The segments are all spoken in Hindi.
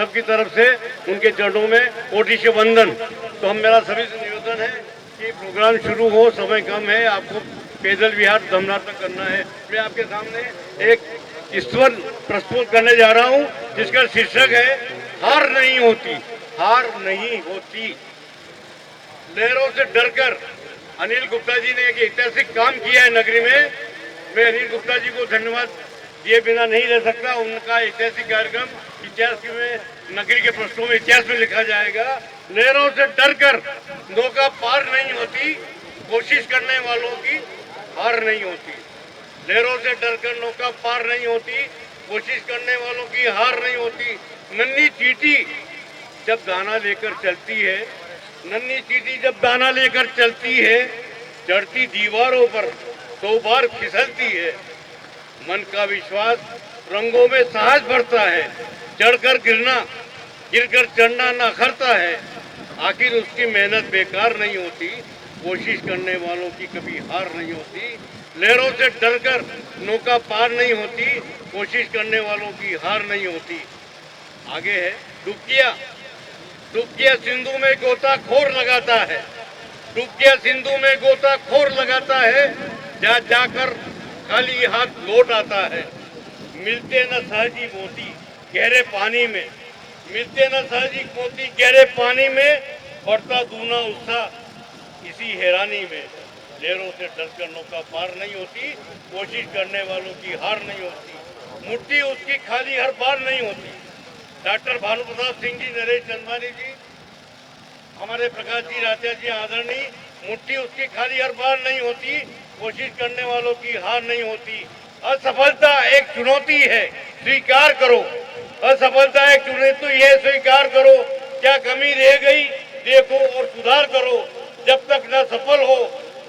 सबकी तरफ से उनके चरणों में कोटि से वंदन। तो हम मेरा सभी से निवेदन है कि प्रोग्राम शुरू हो, समय कम है, आपको पैदल विहार धमनार तक करना है। मैं आपके सामने एक ईश्वर प्रस्तुत करने जा रहा हूं जिसका शीर्षक है हार नहीं होती, हार नहीं होती। लहरों से डरकर अनिल गुप्ता जी ने एक ऐतिहासिक काम किया है नगरी में। मैं अनिल गुप्ता जी को धन्यवाद दिए बिना नहीं रह सकता। उनका ऐतिहासिक कार्यक्रम इतिहास में, नगरी के पृष्ठों में, इतिहास में लिखा जाएगा। लहरों से डरकर नौका पार नहीं होती, कोशिश करने वालों की हार नहीं होती। लहरों से डरकर नौका पार नहीं होती, कोशिश करने वालों की हार नहीं होती। नन्ही चींटी जब दाना लेकर चलती है, नन्ही चींटी जब दाना लेकर चलती है, चढ़ती दीवारों पर 2 बार फिसलती है। मन का विश्वास रंगों में साहस बढ़ता है। चढ़कर गिरना, गिरकर चढ़ना न अखरता है। आखिर उसकी मेहनत बेकार नहीं होती, कोशिश करने वालों की कभी हार नहीं होती। लहरों से डरकर नौका पार नहीं होती, कोशिश करने वालों की हार नहीं होती। आगे है डुबकिया। डुबकिया सिंधु में गोताखोर लगाता है, डुबकिया सिंधु में गोताखोर लगाता है। जा जाकर खाली हाथ लौट आता है। मिलते न सहजी मोती गहरे पानी में, मिलते न सहजी मोती गहरे पानी में, बढ़ता दूना उत्साह इसी हैरानी में। लहरों से डरकर नौका पार नहीं होती, कोशिश करने वालों की हार नहीं होती। मुट्ठी उसकी खाली हर बार नहीं होती। डॉक्टर भानु प्रताप सिंह जी, नरेश चंदवानी जी, हमारे प्रकाश जी राजा जी आदरणीय, मुट्ठी उसकी खाली हर बार नहीं होती, कोशिश करने वालों की हार नहीं होती। असफलता एक चुनौती है, स्वीकार करो। असफलता एक चुनौती है, स्वीकार करो। क्या कमी रह गई देखो और सुधार करो। जब तक न सफल हो,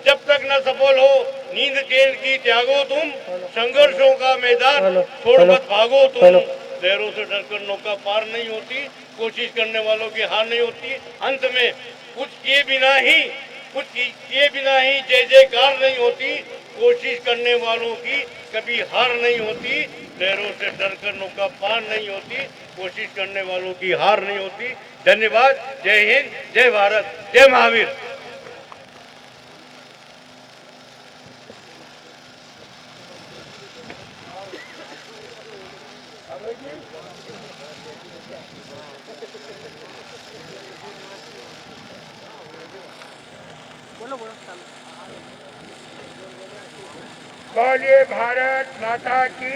जब तक न सफल हो, नींद चैन की त्यागो तुम, संघर्षों का मैदान छोड़ मत भागो तुम। लहरों से डरकर नौका पार नहीं होती, कोशिश करने वालों की हार नहीं होती। अंत में कुछ किए बिना ही जय जयकार नहीं होती, कोशिश करने वालों की कभी हार नहीं होती। लहरों से डरकर नौका पार नहीं होती, कोशिश करने वालों की हार नहीं होती। धन्यवाद। जय हिंद, जय भारत, जय महावीर। बोलिए भारत माता की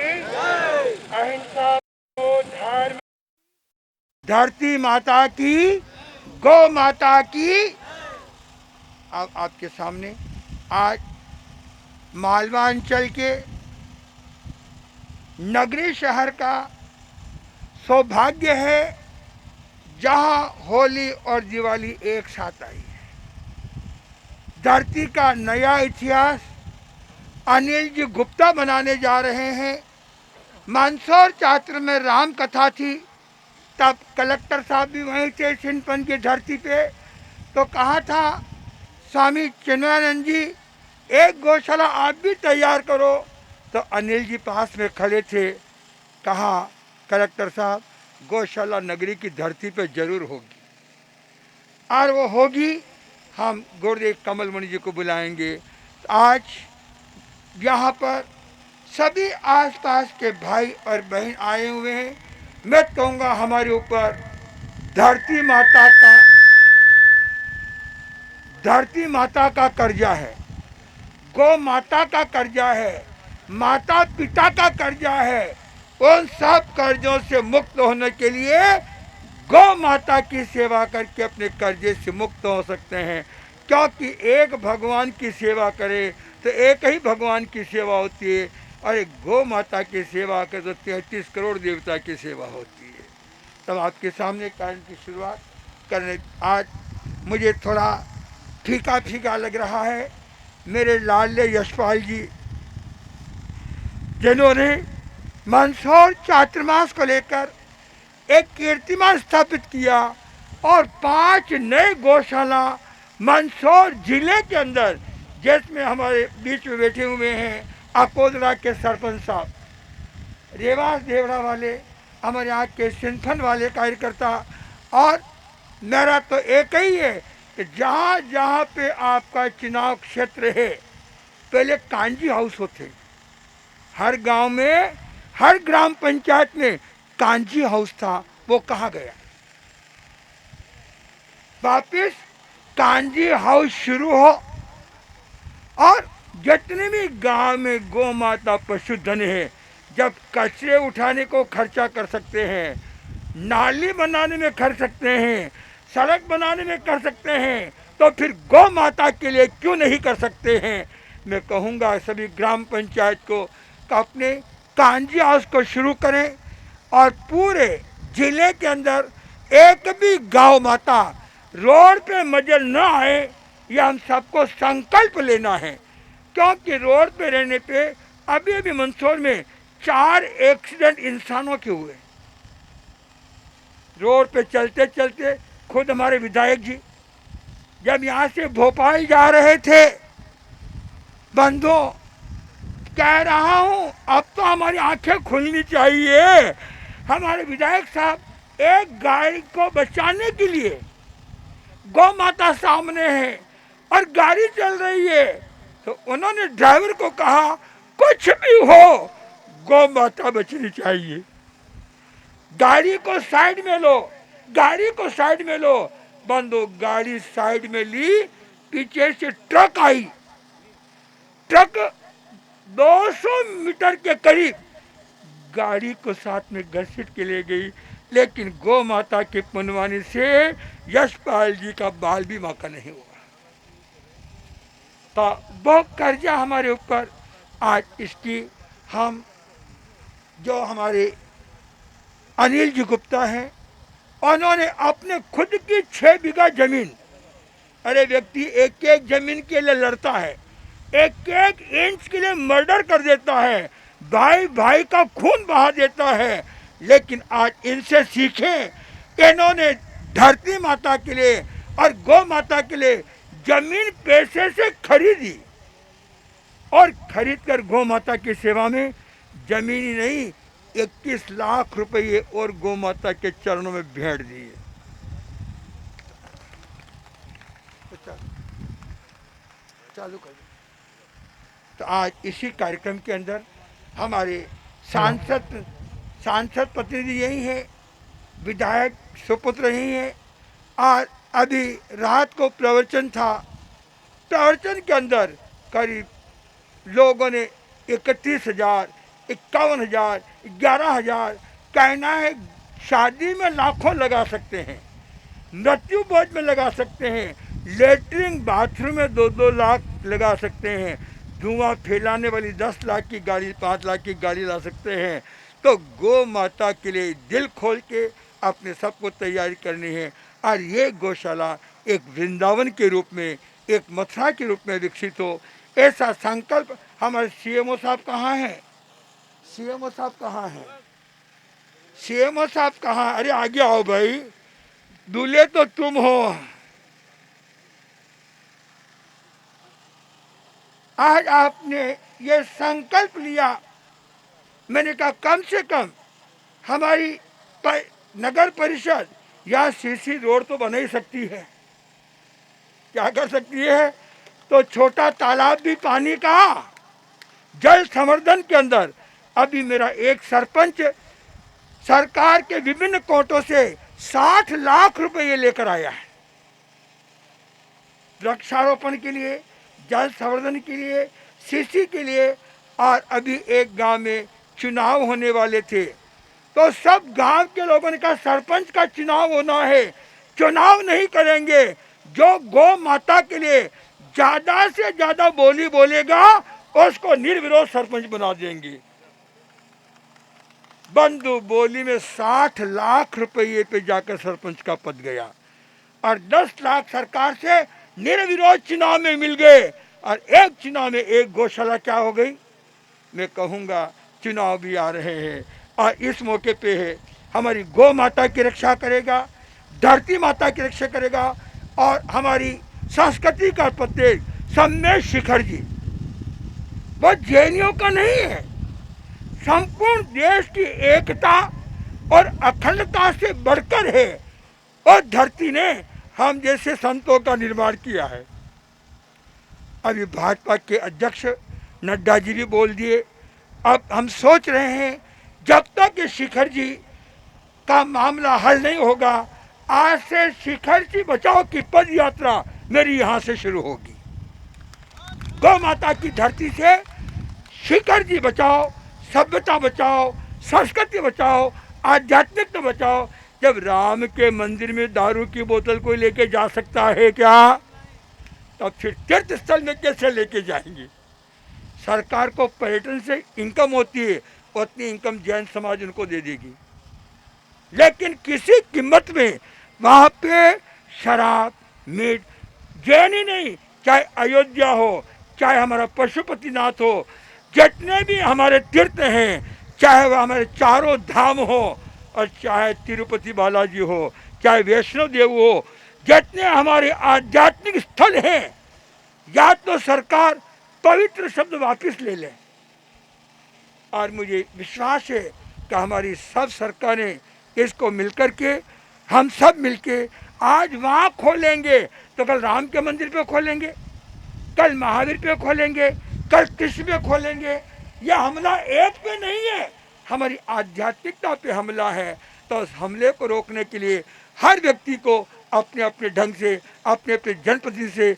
अहिंसा को धर्म, धरती माता की, गौ माता की। अब आपके सामने आज मालवा अंचल के नगरी शहर का सौभाग्य है जहां होली और दिवाली एक साथ आई है। धरती का नया इतिहास अनिल जी गुप्ता बनाने जा रहे हैं। मंदसौर छात्र में राम कथा थी, तब कलेक्टर साहब भी वहीं थे सिंधपन की धरती पे। तो कहा था स्वामी चिन्मयानंद जी, एक गौशाला आप भी तैयार करो। तो अनिल जी पास में खड़े थे। कहा कलेक्टर साहब, गौशाला नगरी की धरती पे जरूर होगी, और वो होगी। हम गुरुदेव कमल मुनि जी को बुलाएंगे। आज यहाँ पर सभी आसपास के भाई और बहन आए हुए हैं। मैं कहूँगा हमारे ऊपर धरती माता का कर्जा है, गौ माता का कर्जा है, माता पिता का कर्जा है। उन सब कर्जों से मुक्त होने के लिए गौ माता की सेवा करके अपने कर्जे से मुक्त हो सकते हैं। क्योंकि एक भगवान की सेवा करे तो एक ही भगवान की सेवा होती है, और एक गौ माता की सेवा करे तो 33 करोड़ देवता की सेवा होती है। तब आपके सामने कार्य की शुरुआत करने आज मुझे थोड़ा फीका फीका लग रहा है। मेरे लाडले यशपाल जी, जिन्होंने मंदसौर चातुर्मास को लेकर एक कीर्तिमान स्थापित किया और 5 नए गौशाला मंदसौर जिले के अंदर, जिसमें हमारे बीच में बैठे हुए हैं अकोदरा के सरपंच साहब, रेवास देवड़ा वाले, हमारे यहाँ के सिंथन वाले कार्यकर्ता, और मेरा तो एक ही है कि जहाँ जहाँ पे आपका चुनाव क्षेत्र है, पहले कांजी हाउस होते, हर गांव में, हर ग्राम पंचायत में कांजी हाउस था, वो कहाँ गया? वापिस कांजी हाउस शुरू हो, और जितने भी गांव में गौ माता पशुधन है, जब कचरे उठाने को खर्चा कर सकते हैं, नाली बनाने में कर सकते हैं, सड़क बनाने में कर सकते हैं, तो फिर गौ माता के लिए क्यों नहीं कर सकते हैं? मैं कहूँगा सभी ग्राम पंचायत को कि अपने कांजी हाउस को शुरू करें, और पूरे जिले के अंदर एक भी गौ माता रोड पे मजल न आए, ये हम सबको संकल्प लेना है। क्योंकि रोड पे रहने पे अभी अभी मंदसौर में 4 एक्सीडेंट इंसानों के हुए। रोड पे चलते चलते खुद हमारे विधायक जी जब यहाँ से भोपाल जा रहे थे, बंधुओं, कह रहा हूँ अब तो हमारी आंखें खुलनी चाहिए। हमारे विधायक साहब एक गाड़ी को बचाने के लिए, गौ माता सामने है और गाड़ी चल रही है, तो उन्होंने ड्राइवर को कहा कुछ भी हो गौ माता बचनी चाहिए, गाड़ी को साइड में लो, गाड़ी को साइड में लो। बंदो, गाड़ी साइड में ली, पीछे से ट्रक आई, ट्रक 200 मीटर के करीब गाड़ी को साथ में घसीट के ले गई, लेकिन गौ माता के पुण्यवानी से यशपाल जी का बाल भी मौका नहीं हुआ। तो बहुत कर्जा हमारे ऊपर, आज इसकी हम जो हमारे अनिल जी गुप्ता हैं, उन्होंने अपने खुद की 6 बीघा जमीन, अरे व्यक्ति एक एक जमीन के लिए लड़ता है, एक एक इंच के लिए मर्डर कर देता है, भाई भाई का खून बहा देता है, लेकिन आज इनसे सीखें, इन्होंने धरती माता के लिए और गौ माता के लिए जमीन पैसे से खरीदी, और खरीद कर गौ माता की सेवा में जमीन ही नहीं 21 लाख रुपये और गौ माता के चरणों में भेंट दिए। चालू कर। तो आज इसी कार्यक्रम के अंदर हमारे सांसद प्रतिनिधि यही है, विधायक सुपुत्र यही है, और अभी रात को प्रवचन था, प्रवचन के अंदर करीब लोगों ने 31,000, 51,000, 11,000, कहना है शादी में लाखों लगा सकते हैं, मृत्यु भोज में लगा सकते हैं, लेटरिन बाथरूम में 2-2 लाख लगा सकते हैं, धुआं फैलाने वाली 10 लाख की गाड़ी, 5 लाख की गाड़ी ला सकते हैं। तो गौ माता के लिए दिल खोल के अपने सबको तैयारी करनी है, और ये गौशाला एक वृंदावन के रूप में, एक मथुरा के रूप में विकसित हो, ऐसा संकल्प। हमारे सीएमओ साहब कहाँ हैं? सीएमओ साहब कहाँ हैं? सीएमओ साहब कहाँ? अरे आगे आओ भाई, दूल्हे तो तुम हो। आज आपने ये संकल्प लिया, मैंने कहा कम से कम हमारी नगर परिषद या सीसी रोड तो बना ही सकती है, क्या कर सकती है? तो छोटा तालाब भी पानी का जल संवर्धन के अंदर अभी मेरा एक सरपंच सरकार के विभिन्न कोटों से 60 लाख रुपए लेकर आया है, वृक्षारोपण के लिए, जल संवर्धन के लिए, सीसी के लिए। और अभी एक गांव में चुनाव होने वाले थे, तो सब गांव के लोगों ने कहा सरपंच का चुनाव होना है, चुनाव नहीं करेंगे, जो गौ माता के लिए ज्यादा से ज्यादा बोली बोलेगा उसको निर्विरोध सरपंच बना देंगे। बंधु, बोली में 60 लाख रुपये पे जाकर सरपंच का पद गया, और 10 लाख सरकार से निर्विरोध चुनाव में मिल गए, और एक चुनाव में एक गौशाला क्या हो गई। मैं कहूँगा चुनाव भी आ रहे हैं, और इस मौके पे है हमारी गौ माता की रक्षा करेगा, धरती माता की रक्षा करेगा, और हमारी संस्कृति का प्रत्येक सम्मेश शिखर जी, वो जैनियों का नहीं है, संपूर्ण देश की एकता, और अखंडता से बढ़कर है। और धरती ने हम जैसे संतों का निर्माण किया है। अभी भाजपा के अध्यक्ष नड्डा जी भी बोल दिए। अब हम सोच रहे हैं जब तक ये शिखर जी का मामला हल नहीं होगा, आज से शिखर जी बचाओ की पद यात्रा मेरी यहाँ से शुरू होगी। गौ माता की धरती से शिखर जी बचाओ, सभ्यता बचाओ, संस्कृति बचाओ, आध्यात्मिकता बचाओ। जब राम के मंदिर में दारू की बोतल कोई लेके जा सकता है क्या, तब फिर तीर्थ स्थल में कैसे लेके जाएंगे। सरकार को पर्यटन से इनकम होती है, उतनी इनकम जैन समाज उनको दे देगी, लेकिन किसी कीमत में वहाँ पे शराब मीट, जैन ही नहीं, चाहे अयोध्या हो, चाहे हमारा पशुपतिनाथ हो, जितने भी हमारे तीर्थ हैं, चाहे वह हमारे चारों धाम हो, और चाहे तिरुपति बालाजी हो, चाहे वैष्णो देव हो, जितने हमारे आध्यात्मिक स्थल हैं, या तो सरकार पवित्र शब्द वापस ले ले। और मुझे विश्वास है कि हमारी सब सरकारें इसको मिलकर के, हम सब मिलके आज वहाँ खोलेंगे तो कल राम के मंदिर पे खोलेंगे, कल महावीर पे खोलेंगे, कल कृष्ण पे खोलेंगे। यह हमला एक पे नहीं है, हमारी आध्यात्मिकता पे हमला है। तो उस हमले को रोकने के लिए हर व्यक्ति को अपने अपने ढंग से, अपने अपने जनप्रतिनिधि से,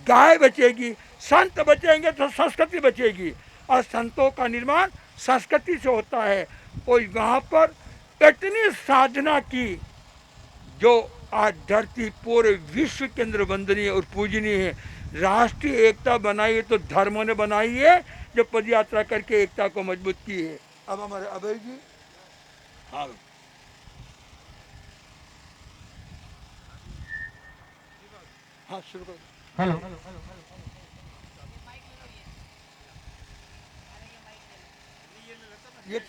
गाय बचेगी, संत बचेंगे तो संस्कृति बचेगी। और संतों का निर्माण संस्कृति से होता है। कोई वहाँ पर इतनी साधना की जो आज धरती पूरे विश्व के अंदर वंदनीय और पूजनीय है। राष्ट्रीय एकता बनाई है तो धर्मों ने बनाई है, जो पद यात्रा करके एकता को मजबूत की है। अब हमारे अभय जी, हाँ हाँ शुरू करो। हेलो। ये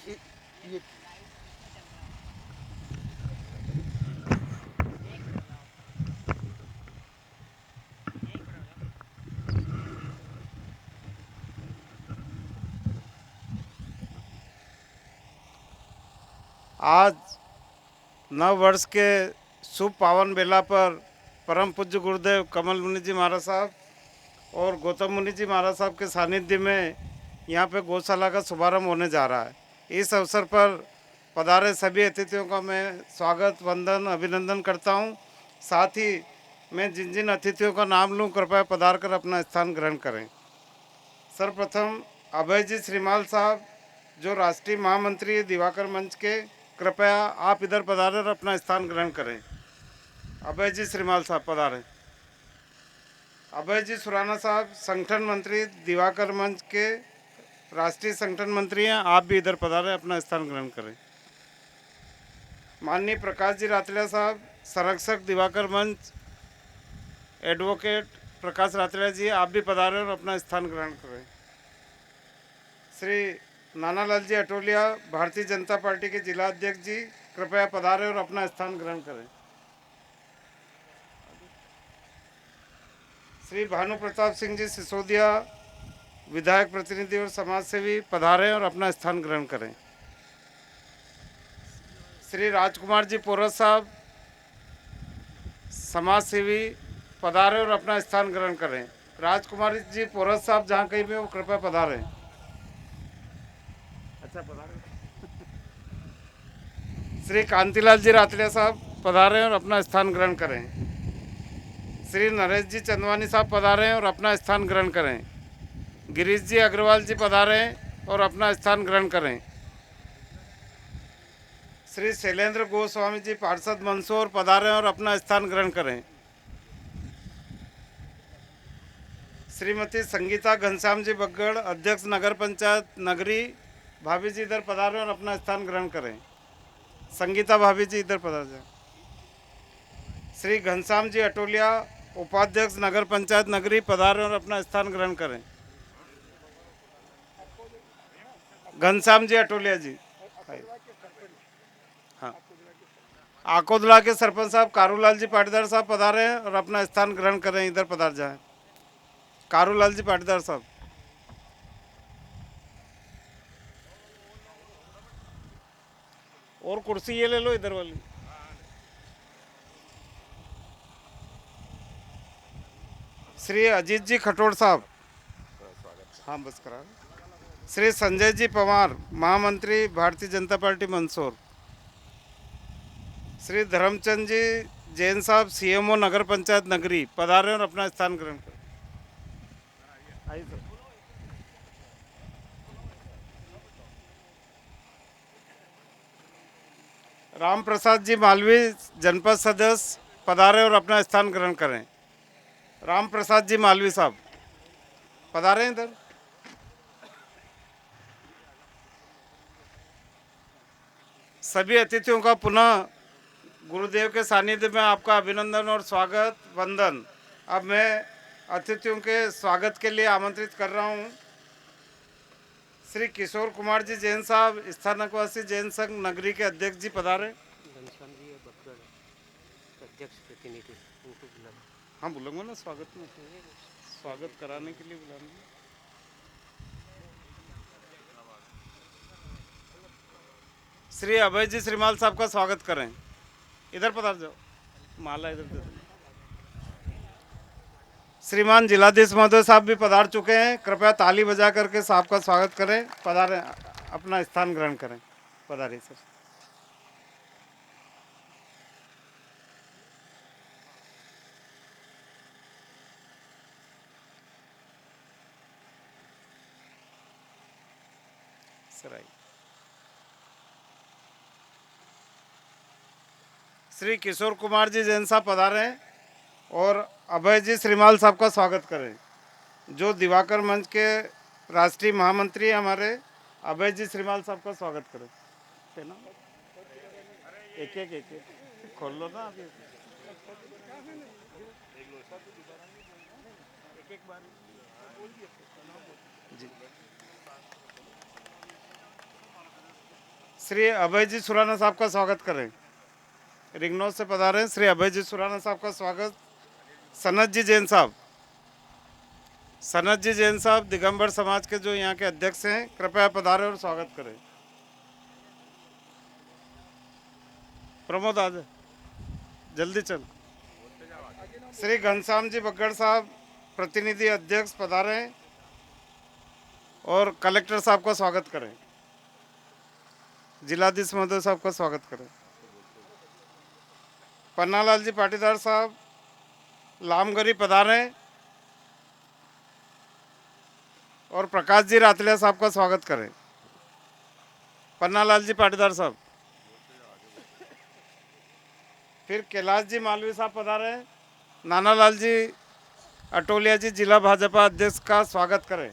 आज नव वर्ष के शुभ पावन बेला पर परम पूज्य गुरुदेव कमल मुनि जी महाराज साहब और गौतम मुनि जी महाराज साहब के सानिध्य में यहाँ पे गौशाला का शुभारंभ होने जा रहा है। इस अवसर पर पधारे सभी अतिथियों का मैं स्वागत, वंदन, अभिनंदन करता हूँ। साथ ही मैं जिन जिन अतिथियों का नाम लूँ, कृपया पधार कर अपना स्थान ग्रहण करें। सर्वप्रथम अभय जी श्रीमाल साहब, जो राष्ट्रीय महामंत्री दिवाकर मंच के, कृपया आप इधर पधारें और अपना स्थान ग्रहण करें। अभय जी श्रीमाल साहब पधारें। अभय जी सुराना साहब, संगठन मंत्री दिवाकर मंच के, राष्ट्रीय संगठन मंत्री हैं, आप भी इधर पधारें, अपना स्थान ग्रहण करें। माननीय प्रकाश जी रातलिया साहब, संरक्षक दिवाकर मंच, एडवोकेट प्रकाश रातलिया जी, आप भी पधारें और अपना स्थान ग्रहण करें। श्री नानालाल जी अटोलिया, भारतीय जनता पार्टी के जिला अध्यक्ष जी, कृपया पधारें और अपना स्थान ग्रहण करें। श्री भानु प्रताप सिंह जी सिसोदिया, विधायक प्रतिनिधि और समाज सेवी, पधारें और अपना स्थान ग्रहण करें। श्री राजकुमार जी पोरस साहब, समाज सेवी, पधारें और अपना स्थान ग्रहण करें। राजकुमार जी पोरस साहब जहाँ कहीं भी हो, कृपया पधारें। अच्छा पधारें। श्री कांतिलाल जी रातलिया साहब, पधारें और अपना स्थान ग्रहण करें। श्री नरेश जी चंदवानी साहब, पधारें और अपना स्थान ग्रहण करें। गिरीश जी अग्रवाल जी, पधारें और अपना स्थान ग्रहण करें। श्री शैलेंद्र गोस्वामी जी पार्षद मंदसौर, पधारें और अपना स्थान ग्रहण करें। श्रीमती संगीता घनश्याम जी बग्गड़, अध्यक्ष नगर पंचायत नगरी, भाभी जी इधर पधारें और अपना स्थान ग्रहण करें। संगीता भाभी जी इधर पधार जाए। श्री घनश्याम जी अटोलिया, उपाध्यक्ष नगर पंचायत नगरी, पधारें और अपना स्थान ग्रहण करें। घनश्याम जी अटोलिया जी, हाँ। आकोदला के सरपंच साहब कारूलाल जी पाटीदार साहब, पधारें और अपना स्थान ग्रहण करें, इधर पधार जाएं। कारूलाल जी पाटीदार साहब। और कुर्सी ये ले लो इधर वाली। श्री अजीत जी खटोड़ साहब, हाँ बस करा। श्री संजय जी पवार, महामंत्री भारतीय जनता पार्टी मंदसौर। श्री धर्मचंद जी जैन साहब, सीएमओ नगर पंचायत नगरी, पधारें और अपना स्थान ग्रहण करें। आइए सर। राम प्रसाद जी मालवी, जनपद सदस्य, पधारें और अपना स्थान ग्रहण करें। राम प्रसाद जी मालवी साहब पधारें इधर। सभी अतिथियों का पुनः गुरुदेव के सानिध्य में आपका अभिनंदन और स्वागत वंदन। अब मैं अतिथियों के स्वागत के लिए आमंत्रित कर रहा हूं श्री किशोर कुमार जी जैन साहब, स्थानकवासी जैन संघ नगरी के अध्यक्ष जी, पधारें। घनश्याम जी ये बकगढ़ अध्यक्ष प्रतिनिधि, उनको बुलाना। हाँ बुलाऊंगा ना, स्वागत में स्वागत कराने के लिए बुलाऊंगा। श्री अभय जी श्रीमाल साहब का स्वागत करें। इधर पधार जाओ, माला इधर दे दो। श्रीमान जिलाधीश महोदय साहब भी पधार चुके हैं, कृपया ताली बजा करके साहब का स्वागत करें। पधारें, अपना स्थान ग्रहण करें। पधारिए सर। सर आइए। श्री किशोर कुमार जी जैन साहब पधारें और अभय जी श्रीमाल साहब का स्वागत करें, जो दिवाकर मंच के राष्ट्रीय महामंत्री हैं हमारे। अभय जी श्रीमाल साहब का स्वागत करें। है ना, एक एक खोल लो ना अभी। जी। श्री अभय जी सुराना साहब का स्वागत करें। रिंगनौर से पधारे श्री अभय जी सुराना साहब का स्वागत। सनत जी जैन साहब, सनत जी जैन साहब दिगंबर समाज के जो यहाँ के अध्यक्ष हैं, कृपया पधारें और स्वागत करें। प्रमोद आज जल्दी चल। श्री घनश्याम जी बकगढ़ साहब, प्रतिनिधि अध्यक्ष, पधारें और कलेक्टर साहब का स्वागत करें। जिलाधीश महोदय साहब का स्वागत करें। पन्नालाल जी पाटीदार साहब लामगरी पधारें और प्रकाश जी रातलिया साहब का स्वागत करें। पन्नालाल जी पाटीदार साहब। फिर कैलाश जी मालवी साहब पधारें। नानालाल जी अटोलिया जी जिला भाजपा अध्यक्ष का स्वागत करें।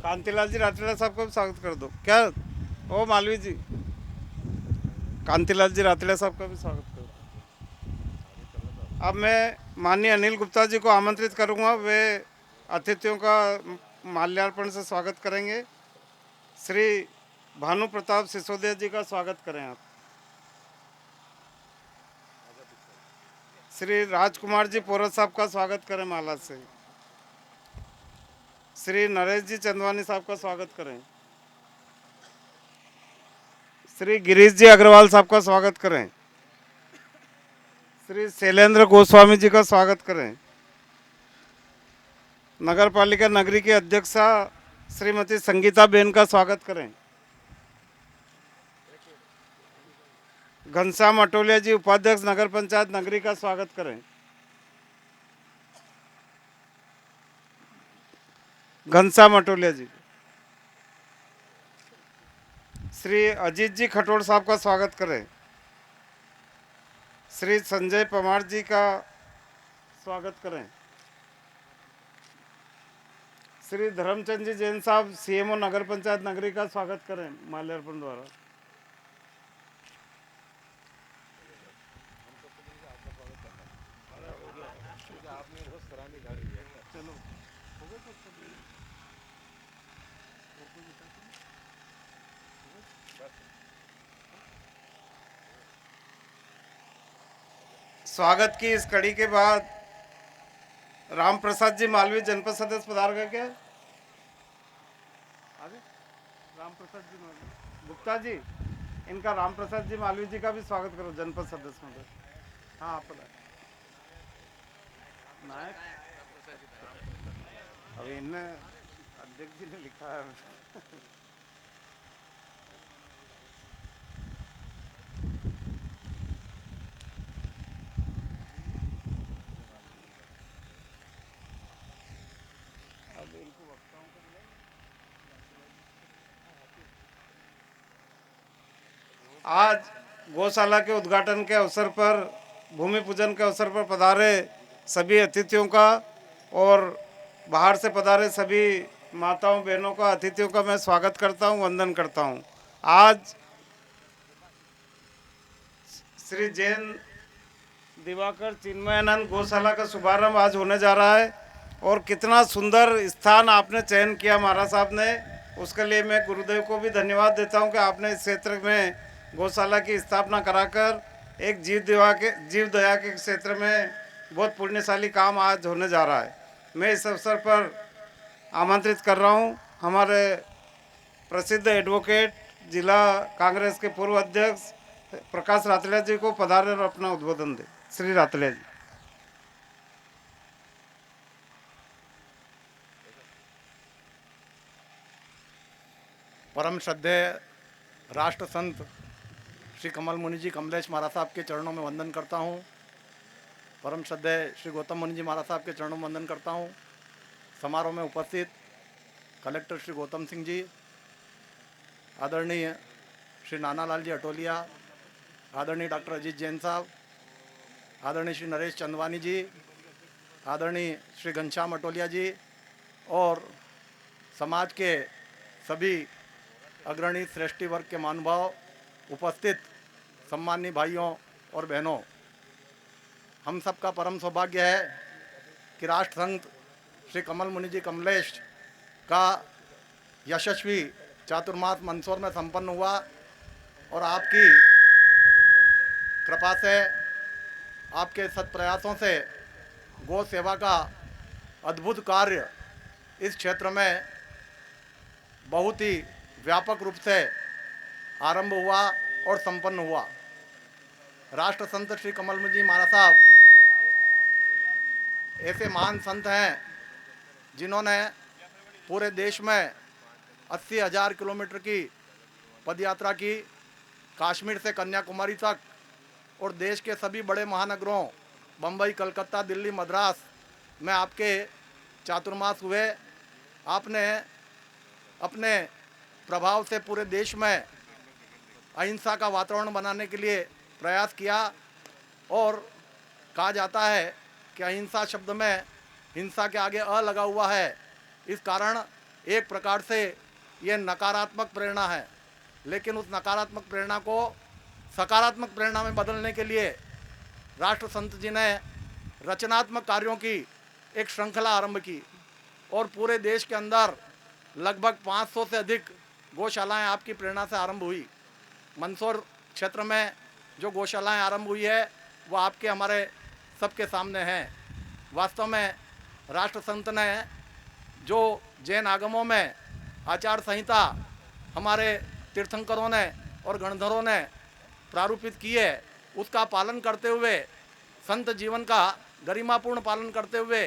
कांतिलाल जी रातलिया साहब को भी स्वागत कर दो। क्या ओ मालवी जी, कांतिलाल जी रातलिया साहब का भी स्वागत करो। अब मैं माननीय अनिल गुप्ता जी को आमंत्रित करूंगा, वे अतिथियों का माल्यार्पण से स्वागत करेंगे। श्री भानु प्रताप सिसोदिया जी का स्वागत करें आप। श्री राजकुमार जी पोरत साहब का स्वागत करें माला से। श्री नरेश जी चंदवानी साहब का स्वागत करें। श्री गिरीश जी अग्रवाल साहब का स्वागत करें। श्री शैलेंद्र गोस्वामी जी का स्वागत करें। नगर पालिका नगरी की अध्यक्षा श्रीमती संगीता बेन का स्वागत करें। घनश्याम अटोलिया जी उपाध्यक्ष नगर पंचायत नगरी का स्वागत करें। घनश्याम अटोलिया जी। श्री अजीत जी खटोड़ साहब का स्वागत करें। श्री संजय पवार जी का स्वागत करें। श्री धर्मचंद जी जैन साहब सीएमओ नगर पंचायत नगरी का स्वागत करें माल्यार्पण द्वारा। स्वागत की इस कड़ी के बाद राम प्रसाद जी मालवीय जनपद सदस्य पधार गए क्या? आगे राम प्रसाद जी मालवीय गुप्ता जी, इनका राम प्रसाद जी मालवीय जी का भी स्वागत करो जनपद सदस्य में। हाँ आप नायक अभी इनने अध्यक्ष जी ने लिखा है। आज गौशाला के उद्घाटन के अवसर पर, भूमि पूजन के अवसर पर पधारे सभी अतिथियों का और बाहर से पधारे सभी माताओं बहनों का, अतिथियों का मैं स्वागत करता हूं, वंदन करता हूं। आज श्री जैन दिवाकर चिन्मयानंद गौशाला का शुभारंभ आज होने जा रहा है और कितना सुंदर स्थान आपने चयन किया महाराज साहब ने, उसके लिए मैं गुरुदेव को भी धन्यवाद देता हूं कि आपने इस क्षेत्र में गौशाला की स्थापना कराकर एक जीव दया के क्षेत्र में बहुत पुण्यशाली काम आज होने जा रहा है। मैं इस अवसर पर आमंत्रित कर रहा हूं हमारे प्रसिद्ध एडवोकेट, जिला कांग्रेस के पूर्व अध्यक्ष प्रकाश रातलिया जी को पधारे और अपना उद्बोधन दे। श्री रातलिया जी। परम श्रद्धेय राष्ट्र संत श्री कमल मुनि जी कमलेश महाराज साहब के चरणों में वंदन करता हूँ। परम श्रद्धेय श्री गौतम मुनि जी महाराज साहब के चरणों में वंदन करता हूँ। समारोह में उपस्थित कलेक्टर श्री गौतम सिंह जी, आदरणीय श्री नाना लाल जी अटोलिया, आदरणीय डॉक्टर अजीत जैन साहब, आदरणीय श्री नरेश चंदवानी जी, आदरणीय श्री घनश्याम अटोलिया जी और समाज के सभी अग्रणी श्रेष्ठी वर्ग के महानुभाव, उपस्थित सम्मानीय भाइयों और बहनों, हम सबका परम सौभाग्य है कि राष्ट्र संत श्री कमल मुनि जी कमलेश का यशस्वी चातुर्मास मंदसौर में संपन्न हुआ और आपकी कृपा से, आपके सत प्रयासों से गौ सेवा का अद्भुत कार्य इस क्षेत्र में बहुत ही व्यापक रूप से आरंभ हुआ और संपन्न हुआ। राष्ट्र संत श्री कमल मुनि जी महाराज साहब ऐसे महान संत हैं जिन्होंने पूरे देश में 80,000 किलोमीटर की पदयात्रा की, कश्मीर से कन्याकुमारी तक, और देश के सभी बड़े महानगरों बम्बई, कलकत्ता, दिल्ली, मद्रास में आपके चातुर्मास हुए। आपने अपने प्रभाव से पूरे देश में अहिंसा का वातावरण बनाने के लिए प्रयास किया और कहा जाता है कि अहिंसा शब्द में हिंसा के आगे अ लगा हुआ है। इस कारण एक प्रकार से ये नकारात्मक प्रेरणा है, लेकिन उस नकारात्मक प्रेरणा को सकारात्मक प्रेरणा में बदलने के लिए राष्ट्र संत जी ने रचनात्मक कार्यों की एक श्रृंखला आरंभ की और पूरे देश के अंदर लगभग 500 से अधिक गौशालाएं आपकी प्रेरणा से आरंभ हुई। मंदसौर क्षेत्र में जो गौशालाएं आरंभ हुई है वो आपके हमारे सबके सामने हैं। वास्तव में राष्ट्र संत ने जो जैन आगमों में आचार संहिता हमारे तीर्थंकरों ने और गणधरों ने प्रारूपित की है, उसका पालन करते हुए, संत जीवन का गरिमापूर्ण पालन करते हुए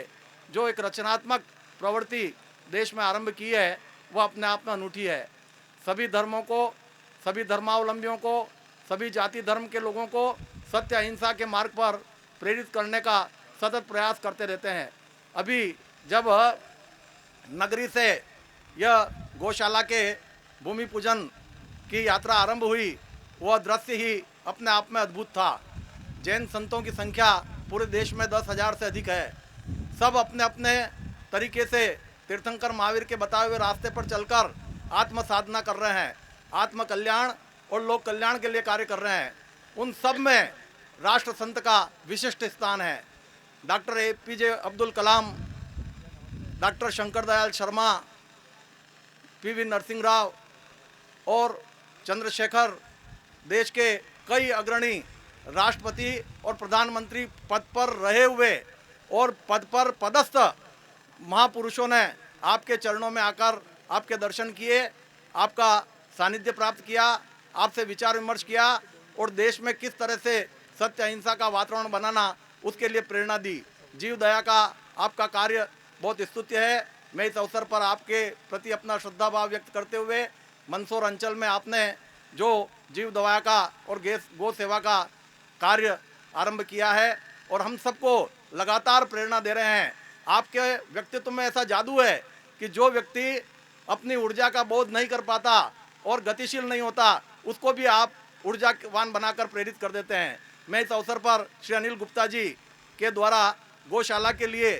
जो एक रचनात्मक प्रवृत्ति देश में आरंभ की है वह अपने आप में अनूठी है। सभी धर्मों को, सभी धर्मावलंबियों को, सभी जाति धर्म के लोगों को सत्य अहिंसा के मार्ग पर प्रेरित करने का सतत प्रयास करते रहते हैं। अभी जब नगरी से यह गौशाला के भूमि पूजन की यात्रा आरंभ हुई, वह दृश्य ही अपने आप में अद्भुत था। जैन संतों की संख्या पूरे देश में 10,000 से अधिक है। सब अपने अपने तरीके से तीर्थंकर महावीर के बताए हुए रास्ते पर चलकर आत्म साधना कर रहे हैं, आत्म कल्याण और लोक कल्याण के लिए कार्य कर रहे हैं। उन सब में राष्ट्र संत का विशिष्ट स्थान है। Doctor APJ Abdul Kalam, doctor Shankar Dayal Sharma, PV Narasimha Rao और चंद्रशेखर, देश के कई अग्रणी राष्ट्रपति और प्रधानमंत्री पद पर रहे हुए और पद पर पदस्थ महापुरुषों ने आपके चरणों में आकर आपके दर्शन किए, आपका सानिध्य प्राप्त किया, आपसे विचार विमर्श किया और देश में किस तरह से सत्य अहिंसा का वातावरण बनाना उसके लिए प्रेरणा दी। जीव दया का आपका कार्य बहुत स्तुत्य है। मैं इस अवसर पर आपके प्रति अपना श्रद्धा भाव व्यक्त करते हुए मंदसौर अंचल में आपने जो जीव दया का और गौ सेवा का कार्य आरंभ किया है और हम सबको लगातार प्रेरणा दे रहे हैं। आपके व्यक्तित्व में ऐसा जादू है कि जो व्यक्ति अपनी ऊर्जा का बोध नहीं कर पाता और गतिशील नहीं होता, उसको भी आप ऊर्जावान बनाकर प्रेरित कर देते हैं। मैं इस अवसर पर श्री अनिल गुप्ता जी के द्वारा गौशाला के लिए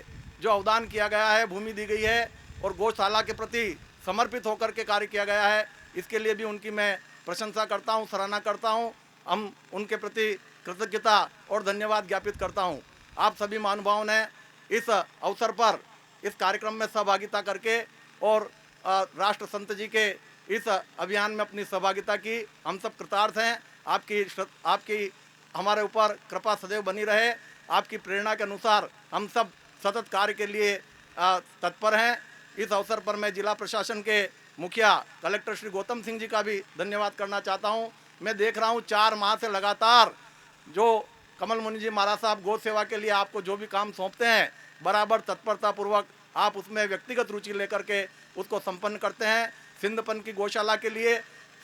जो अवदान किया गया है, भूमि दी गई है और गौशाला के प्रति समर्पित होकर के कार्य किया गया है, इसके लिए भी उनकी मैं प्रशंसा करता हूं, सराहना करता हूं। हम उनके प्रति कृतज्ञता और धन्यवाद ज्ञापित करता हूं। आप सभी महानुभावों ने इस अवसर पर इस कार्यक्रम में सहभागिता करके और राष्ट्र संत जी के इस अभियान में अपनी सहभागिता की। हम सब कृतार्थ हैं। आपकी हमारे ऊपर कृपा सदैव बनी रहे। आपकी प्रेरणा के अनुसार हम सब सतत कार्य के लिए तत्पर हैं। इस अवसर पर मैं जिला प्रशासन के मुखिया कलेक्टर श्री गौतम सिंह जी का भी धन्यवाद करना चाहता हूं। मैं देख रहा हूं 4 माह से लगातार जो कमल मुनि जी महाराज साहब गौ सेवा के लिए आपको जो भी काम सौंपते हैं, बराबर तत्परतापूर्वक आप उसमें व्यक्तिगत रुचि लेकर के उसको संपन्न करते हैं। सिंधपन की गौशाला के लिए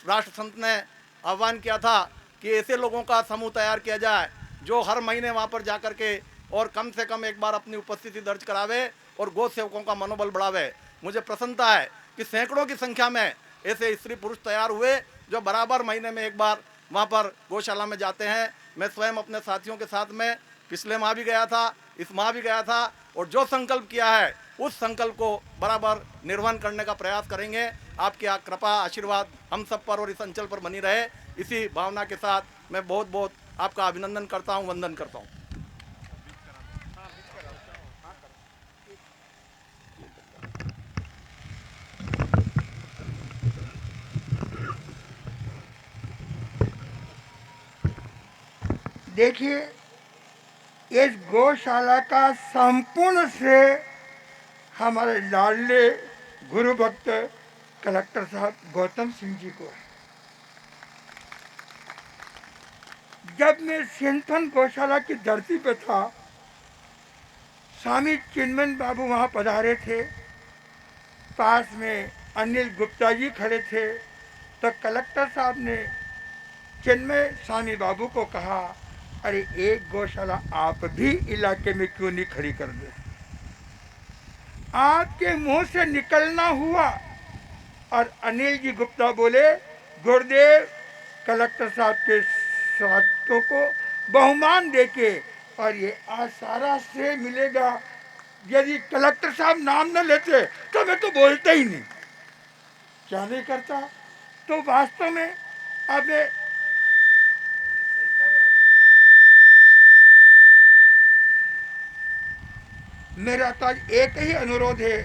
राष्ट्र संत ने आह्वान किया था कि ऐसे लोगों का समूह तैयार किया जाए जो हर महीने वहाँ पर जा कर के और कम से कम एक बार अपनी उपस्थिति दर्ज करावे और गौ सेवकों का मनोबल बढ़ावे। मुझे प्रसन्नता है कि सैकड़ों की संख्या में ऐसे स्त्री पुरुष तैयार हुए जो बराबर महीने में एक बार वहाँ पर गौशाला में जाते हैं। मैं स्वयं अपने साथियों के साथ में पिछले माह भी गया था, इस माह भी गया था और जो संकल्प किया है उस संकल्प को बराबर निर्वहन करने का प्रयास करेंगे। आपकी कृपा आशीर्वाद हम सब पर और इस अंचल पर बनी रहे, इसी भावना के साथ मैं बहुत बहुत आपका अभिनंदन करता हूं, वंदन करता हूं। देखिए, इस गौशाला का संपूर्ण श्रेय हमारे लाडले गुरु भक्त कलेक्टर साहब गौतम सिंह जी को है। जब मैं सिंधपन गौशाला की धरती पे था, स्वामी चिन्मन बाबू वहाँ पधारे थे, पास में अनिल गुप्ता जी खड़े थे, तो कलेक्टर साहब ने चिन्मय स्वामी बाबू को कहा, अरे एक गौशाला आप भी इलाके में क्यों नहीं खड़ी कर दे। आपके मुंह से निकलना हुआ और अनिल जी गुप्ता बोले, गुरुदेव कलेक्टर साहब के साथियों को बहुमान देके और ये आज सारा श्रेय मिलेगा। यदि कलेक्टर साहब नाम न लेते तो मैं तो बोलता ही नहीं, क्या नहीं करता। तो वास्तव में अब मेरा तो आज एक ही अनुरोध है।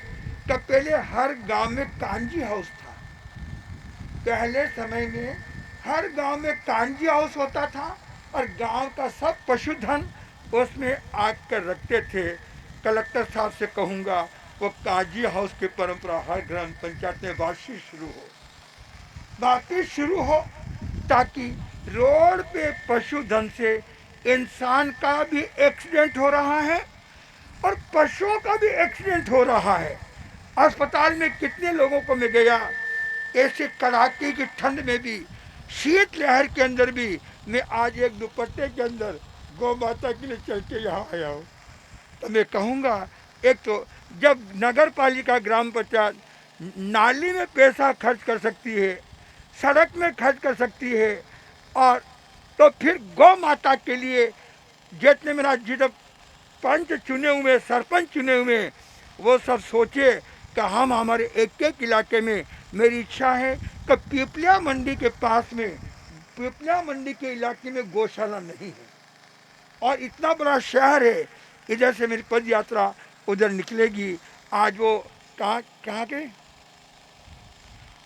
तो पहले हर गांव में कांजी हाउस था, पहले समय में हर गांव में कांजी हाउस होता था और गांव का सब पशुधन उसमें आग कर रखते थे। कलेक्टर साहब से कहूँगा वो कांजी हाउस की परंपरा हर ग्राम पंचायत में वापिस शुरू हो, ताकि रोड पे पशुधन से इंसान का भी एक्सीडेंट हो रहा है और पशुओं का भी एक्सीडेंट हो रहा है। अस्पताल में कितने लोगों को मैं गया, ऐसे कड़ाके की ठंड में भी, शीत लहर के अंदर भी मैं आज एक दुपट्टे के अंदर गौ माता के लिए चल के यहाँ आया हूँ। तो मैं कहूँगा, एक तो जब नगर पालिका ग्राम पंचायत नाली में पैसा खर्च कर सकती है, सड़क में खर्च कर सकती है, और तो फिर गौ माता के लिए जितने मेरा जिधर पंच चुने हुए, सरपंच चुने हुए, वो सब सोचे कि हम हमारे एक एक इलाके में, मेरी इच्छा है कि पिपलिया मंडी के पास में, पिपलिया मंडी के इलाके में गौशाला नहीं है और इतना बड़ा शहर है, इधर से मेरी पद यात्रा उधर निकलेगी। आज वो कहाँ के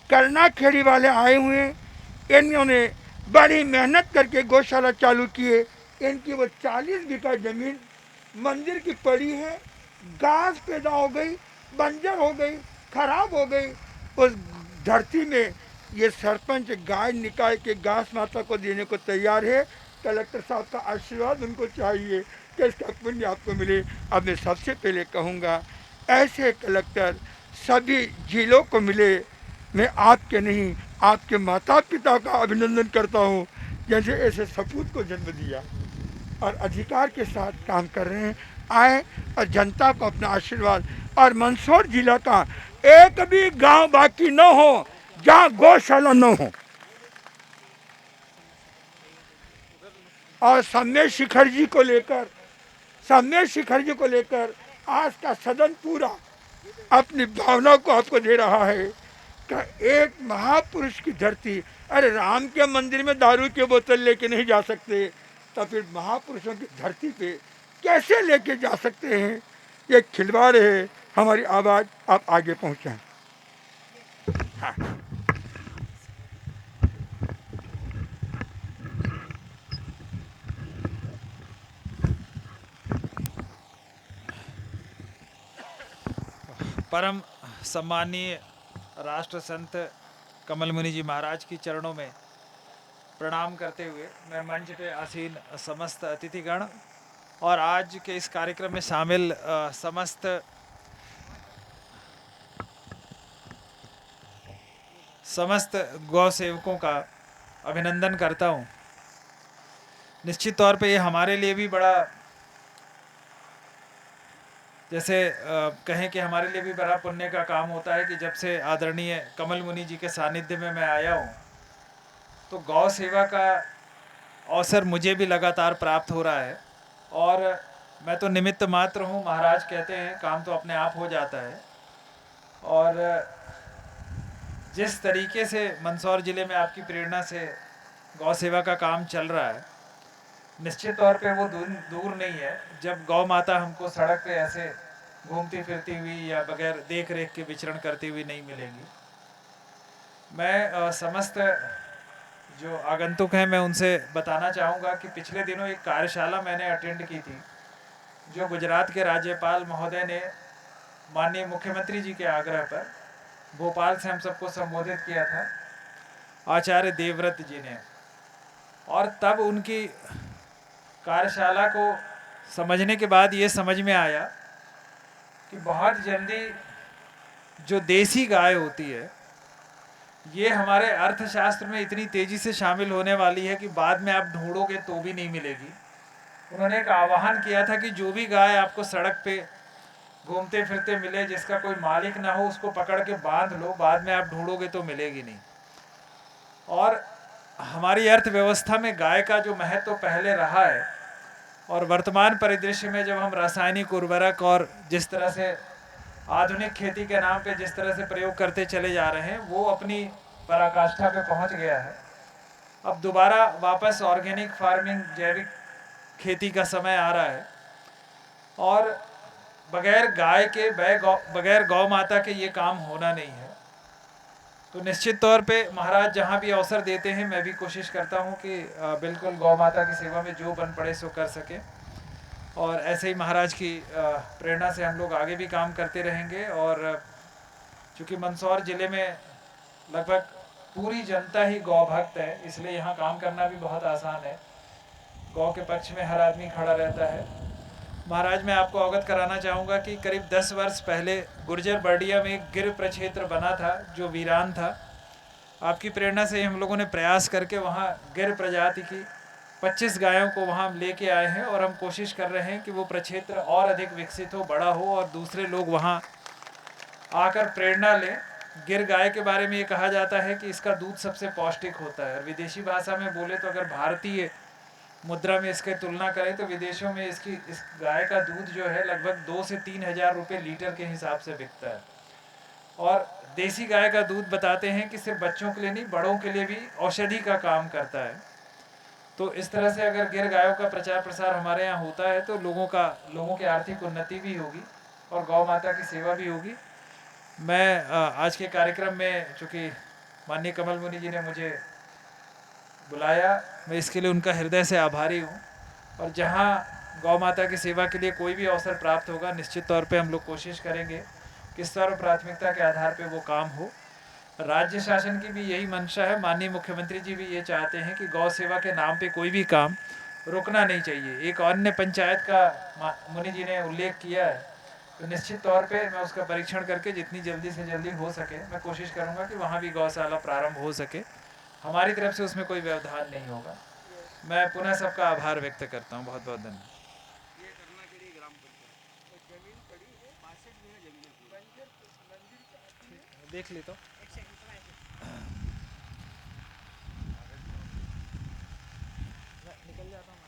करना खेड़ी वाले आए हुए, इन्होंने बड़ी मेहनत करके गौशाला चालू किए, इनकी वो 40 बीघा जमीन मंदिर की पड़ी है, घास पैदा हो गई, बंजर हो गई, खराब हो गई। उस धरती में ये सरपंच गाय निकाल के घास माता को देने को तैयार है। कलेक्टर साहब का आशीर्वाद उनको चाहिए कि इसका पुण्य आपको मिले। अब मैं सबसे पहले कहूँगा ऐसे कलेक्टर सभी जिलों को मिले। मैं आपके नहीं, आपके माता पिता का अभिनंदन करता हूँ, जैसे ऐसे सपूत को जन्म दिया और अधिकार के साथ काम कर रहे हैं। आए और जनता को अपना आशीर्वाद। और मंदसौर जिला का एक भी गांव बाकी न हो जहां गौशाला न हो। और सम्मेद शिखर जी को लेकर आज का सदन पूरा अपनी भावना को आपको दे रहा है कि एक महापुरुष की धरती। अरे राम के मंदिर में दारू की बोतल लेके नहीं जा सकते, तो फिर महापुरुषों की धरती पे कैसे लेके जा सकते हैं? ये खिलवाड़ है। हमारी आवाज़ आप आगे पहुँचाएं। हाँ। परम सम्मानीय राष्ट्र संत कमल मुनि जी महाराज की चरणों में प्रणाम करते हुए मैं मंच पे आसीन समस्त अतिथिगण और आज के इस कार्यक्रम में शामिल समस्त गौ सेवकों का अभिनंदन करता हूँ। निश्चित तौर पे ये हमारे लिए भी बड़ा, जैसे कहें कि हमारे लिए भी बड़ा पुण्य का काम होता है कि जब से आदरणीय कमल मुनि जी के सानिध्य में मैं आया हूँ तो गौ सेवा का अवसर मुझे भी लगातार प्राप्त हो रहा है। और मैं तो निमित्त मात्र हूँ, महाराज कहते हैं काम तो अपने आप हो जाता है। और जिस तरीके से मंदसौर ज़िले में आपकी प्रेरणा से गौ सेवा का काम चल रहा है, निश्चित तौर पे वो दूर नहीं है जब गौ माता हमको सड़क पे ऐसे घूमती फिरती हुई या बगैर देख रेख के विचरण करती हुई नहीं मिलेंगी। मैं समस्त जो आगंतुक हैं मैं उनसे बताना चाहूँगा कि पिछले दिनों एक कार्यशाला मैंने अटेंड की थी जो गुजरात के राज्यपाल महोदय ने माननीय मुख्यमंत्री जी के आग्रह पर भोपाल से हम सबको संबोधित किया था, आचार्य देवव्रत जी ने। और तब उनकी कार्यशाला को समझने के बाद ये समझ में आया कि बहुत जल्दी जो देसी गाय होती है ये हमारे अर्थशास्त्र में इतनी तेज़ी से शामिल होने वाली है कि बाद में आप ढूंढोगे तो भी नहीं मिलेगी। उन्होंने एक आह्वान किया था कि जो भी गाय आपको सड़क पे घूमते फिरते मिले, जिसका कोई मालिक ना हो, उसको पकड़ के बांध लो, बाद में आप ढूंढोगे तो मिलेगी नहीं। और हमारी अर्थव्यवस्था में गाय का जो महत्व पहले रहा है और वर्तमान परिदृश्य में जब हम रासायनिक उर्वरक और जिस तरह से आधुनिक खेती के नाम पे जिस तरह से प्रयोग करते चले जा रहे हैं वो अपनी पराकाष्ठा पे पहुंच गया है। अब दोबारा वापस ऑर्गेनिक फार्मिंग, जैविक खेती का समय आ रहा है और बगैर गाय के बगैर गौ माता के ये काम होना नहीं है। तो निश्चित तौर पे महाराज जहाँ भी अवसर देते हैं मैं भी कोशिश करता हूँ कि बिल्कुल गौ माता की सेवा में जो बन पड़े सो कर सके। और ऐसे ही महाराज की प्रेरणा से हम लोग आगे भी काम करते रहेंगे। और चूँकि मंदसौर ज़िले में लगभग पूरी जनता ही गौ भक्त है, इसलिए यहाँ काम करना भी बहुत आसान है। गौ के पक्ष में हर आदमी खड़ा रहता है। महाराज मैं आपको अवगत कराना चाहूँगा कि करीब 10 वर्ष पहले गुर्जर बर्डिया में एक गिर प्रक्षेत्र बना था जो वीरान था। आपकी प्रेरणा से हम लोगों ने प्रयास करके वहाँ गिर प्रजाति की 25 गायों को वहाँ हम लेके आए हैं और हम कोशिश कर रहे हैं कि वो प्रक्षेत्र और अधिक विकसित हो, बड़ा हो और दूसरे लोग वहाँ आकर प्रेरणा लें। गिर गाय के बारे में ये कहा जाता है कि इसका दूध सबसे पौष्टिक होता है। और विदेशी भाषा में बोले तो अगर भारतीय मुद्रा में इसकी तुलना करें तो विदेशों में इस गाय का दूध जो है लगभग 2 से 3 हज़ार रुपये लीटर के हिसाब से बिकता है। और देसी गाय का दूध बताते हैं कि सिर्फ बच्चों के लिए नहीं, बड़ों के लिए भी औषधि का काम करता है। तो इस तरह से अगर गिर गायों का प्रचार प्रसार हमारे यहाँ होता है तो लोगों की आर्थिक उन्नति भी होगी और गौ माता की सेवा भी होगी। मैं आज के कार्यक्रम में चूँकि माननीय कमल मुनि जी ने मुझे बुलाया, मैं इसके लिए उनका हृदय से आभारी हूँ। और जहाँ गौ माता की सेवा के लिए कोई भी अवसर प्राप्त होगा, निश्चित तौर पे हम लोग कोशिश करेंगे कि सर्व प्राथमिकता के आधार पे वो काम हो। राज्य शासन की भी यही मंशा है, माननीय मुख्यमंत्री जी भी ये चाहते हैं कि गौ सेवा के नाम पे कोई भी काम रुकना नहीं चाहिए। एक अन्य पंचायत का मुनि जी ने उल्लेख किया है, तो निश्चित तौर पे मैं उसका परीक्षण करके जितनी जल्दी से जल्दी हो सके मैं कोशिश करूँगा कि वहाँ भी गौशाला प्रारंभ हो सके। हमारी तरफ से उसमें कोई व्यवधान नहीं होगा। मैं पुनः सबका आभार व्यक्त करता हूँ। बहुत बहुत धन्यवाद। देख ली तो निकल जाता हूँ।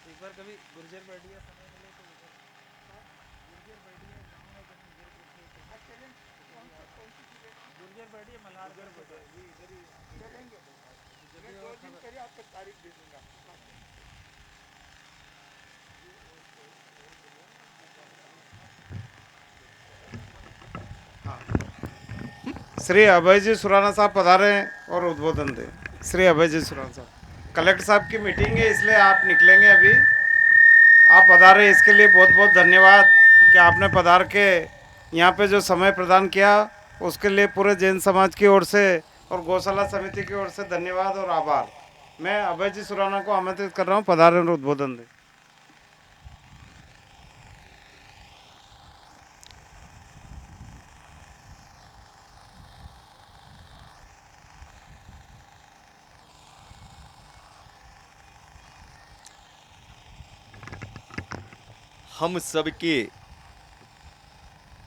एक बार कभी गुर्जर बैठिया समय मिले तो गुर्जर बैठिया गाँव में गुर्जर बैठिए मल्हारगढ़ बैठे आपको तारीख दे दूंगा। श्री अभय जी सुराना साहब पधारे हैं और उद्बोधन दें। श्री अभय जी सुराना साहब, कलेक्टर साहब की मीटिंग है इसलिए आप निकलेंगे अभी। आप पधारे, इसके लिए बहुत बहुत धन्यवाद कि आपने पधार के यहाँ पे जो समय प्रदान किया, उसके लिए पूरे जैन समाज की ओर से और गौशाला समिति की ओर से धन्यवाद और आभार। मैं अभय जी सुराना को आमंत्रित कर रहा हूँ, पधारे और उद्बोधन दें। हम सबकी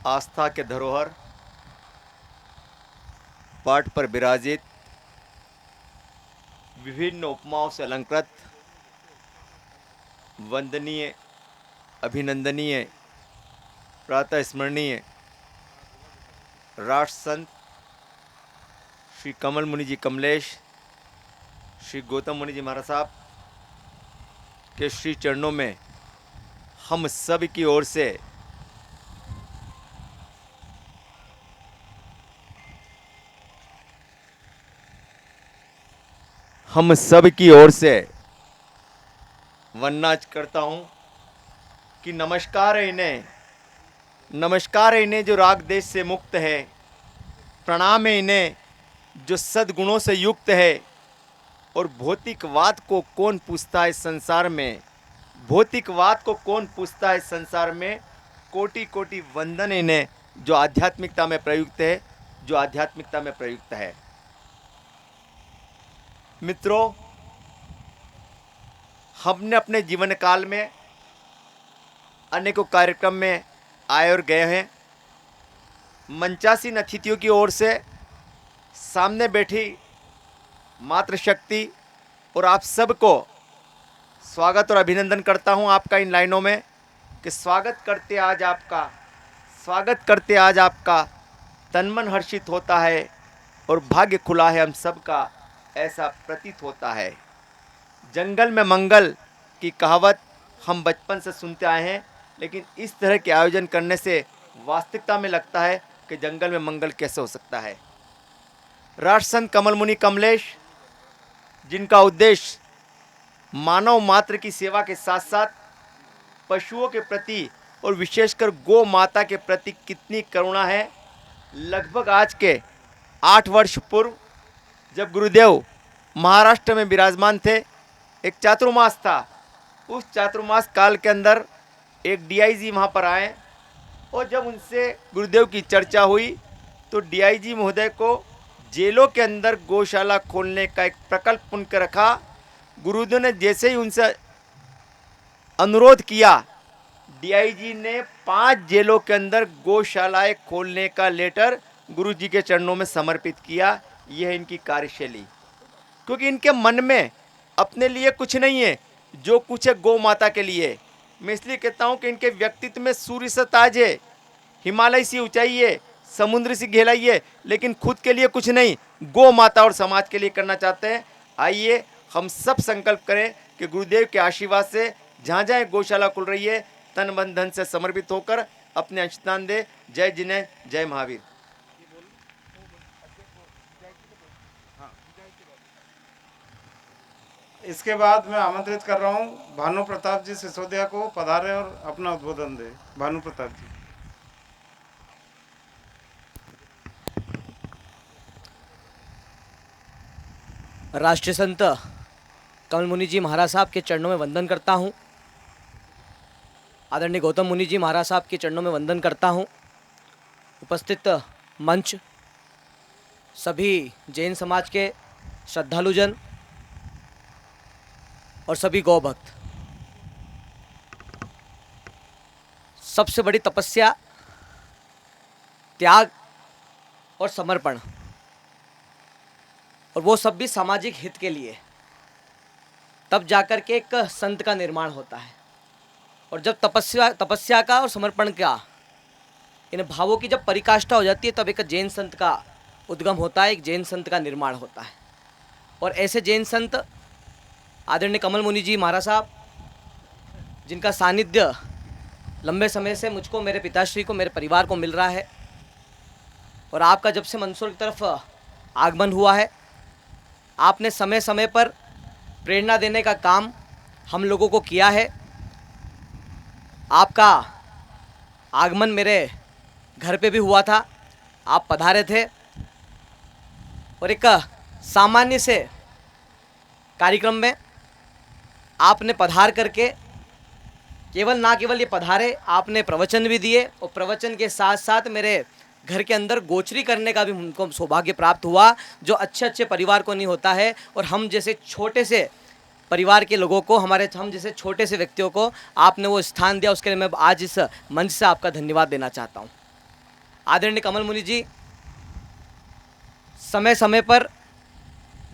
आस्था के धरोहर पाठ पर विराजित विभिन्न उपमाओं से अलंकृत वंदनीय, अभिनंदनीय, प्रातः स्मरणीय राष्ट्र संत श्री कमल मुनि जी कमलेश, श्री गौतम मुनि जी महाराज साहब के श्री चरणों में हम सब की ओर से वंदना करता हूं कि नमस्कार है इन्हें, नमस्कार है इन्हें जो राग देश से मुक्त है, प्रणाम है इन्हें जो सद्गुणों से युक्त है। और भौतिकवाद को कौन पूछता है संसार में, भौतिकवाद को कौन पूछता है संसार में। कोटि कोटि वंदन इन्हें जो आध्यात्मिकता में प्रयुक्त है, जो आध्यात्मिकता में प्रयुक्त है। मित्रों, हमने अपने जीवन काल में अनेकों कार्यक्रम में आए और गए हैं। मंचासीन अतिथियों की ओर से सामने बैठी मातृशक्ति और आप सबको स्वागत और अभिनंदन करता हूं आपका इन लाइनों में कि स्वागत करते आज आपका तन मन हर्षित होता है और भाग्य खुला है हम सबका, ऐसा प्रतीत होता है। जंगल में मंगल की कहावत हम बचपन से सुनते आए हैं, लेकिन इस तरह के आयोजन करने से वास्तविकता में लगता है कि जंगल में मंगल कैसे हो सकता है। राष्ट्र संत कमल मुनि कमलेश, जिनका उद्देश्य मानव मात्र की सेवा के साथ साथ पशुओं के प्रति और विशेषकर गौ माता के प्रति कितनी करुणा है। लगभग आज के 8 वर्ष पूर्व जब गुरुदेव महाराष्ट्र में विराजमान थे, एक चातुर्मास था। उस चातुर्मास काल के अंदर एक डीआईजी वहाँ पर आए और जब उनसे गुरुदेव की चर्चा हुई तो डीआईजी महोदय को जेलों के अंदर गौशाला खोलने का एक प्रकल्प उनके रखा। गुरुदेव ने जैसे ही उनसे अनुरोध किया, डीआईजी ने 5 जेलों के अंदर गौशालाएं खोलने का लेटर गुरुजी के चरणों में समर्पित किया। यह इनकी कार्यशैली, क्योंकि इनके मन में अपने लिए कुछ नहीं है, जो कुछ है गौ माता के लिए। मैं इसलिए कहता हूँ कि इनके व्यक्तित्व में सूर्य सा ताज है, हिमालय सी ऊंचाई है, समुद्र सी गहराई है, लेकिन खुद के लिए कुछ नहीं, गौ माता और समाज के लिए करना चाहते हैं। आइए हम सब संकल्प करें कि गुरुदेव के आशीर्वाद से जहाँ जहाँ गौशाला खुल रही है, तन मन धन से समर्पित होकर अपने अंशदान दे। जय जिनेन्द्र, जय महावीर। इसके बाद मैं आमंत्रित कर रहा हूँ भानु प्रताप जी सिसोदिया को पधारे और अपना उद्बोधन दे। भानु प्रताप जी। राष्ट्रीय संत कमल मुनि जी महाराज साहब के चरणों में वंदन करता हूँ। आदरणीय गौतम मुनि जी महाराज साहब के चरणों में वंदन करता हूँ। उपस्थित मंच, सभी जैन समाज के श्रद्धालुजन और सभी गौ भक्त, सबसे बड़ी तपस्या त्याग और समर्पण, और वो सब भी सामाजिक हित के लिए, तब जाकर के एक संत का निर्माण होता है। और जब तपस्या का और समर्पण का, इन भावों की जब परिकाष्ठा हो जाती है, तब एक जैन संत का उद्गम होता है, एक जैन संत का निर्माण होता है। और ऐसे जैन संत आदरणीय कमल मुनि जी महाराज साहब, जिनका सानिध्य लंबे समय से मुझको, मेरे पिताश्री को, मेरे परिवार को मिल रहा है, और आपका जब से मंदसौर की तरफ आगमन हुआ है, आपने समय समय पर प्रेरणा देने का काम हम लोगों को किया है। आपका आगमन मेरे घर पे भी हुआ था, आप पधारे थे, और एक सामान्य से कार्यक्रम में आपने पधार करके केवल ये पधारे, आपने प्रवचन भी दिए, और प्रवचन के साथ साथ मेरे घर के अंदर गोचरी करने का भी हमको सौभाग्य प्राप्त हुआ, जो अच्छे परिवार को नहीं होता है। और हम जैसे छोटे से परिवार के लोगों को, हम जैसे छोटे से व्यक्तियों को आपने वो स्थान दिया, उसके लिए मैं आज इस मंच से आपका धन्यवाद देना चाहता हूँ। आदरणीय कमल मुनि जी समय समय पर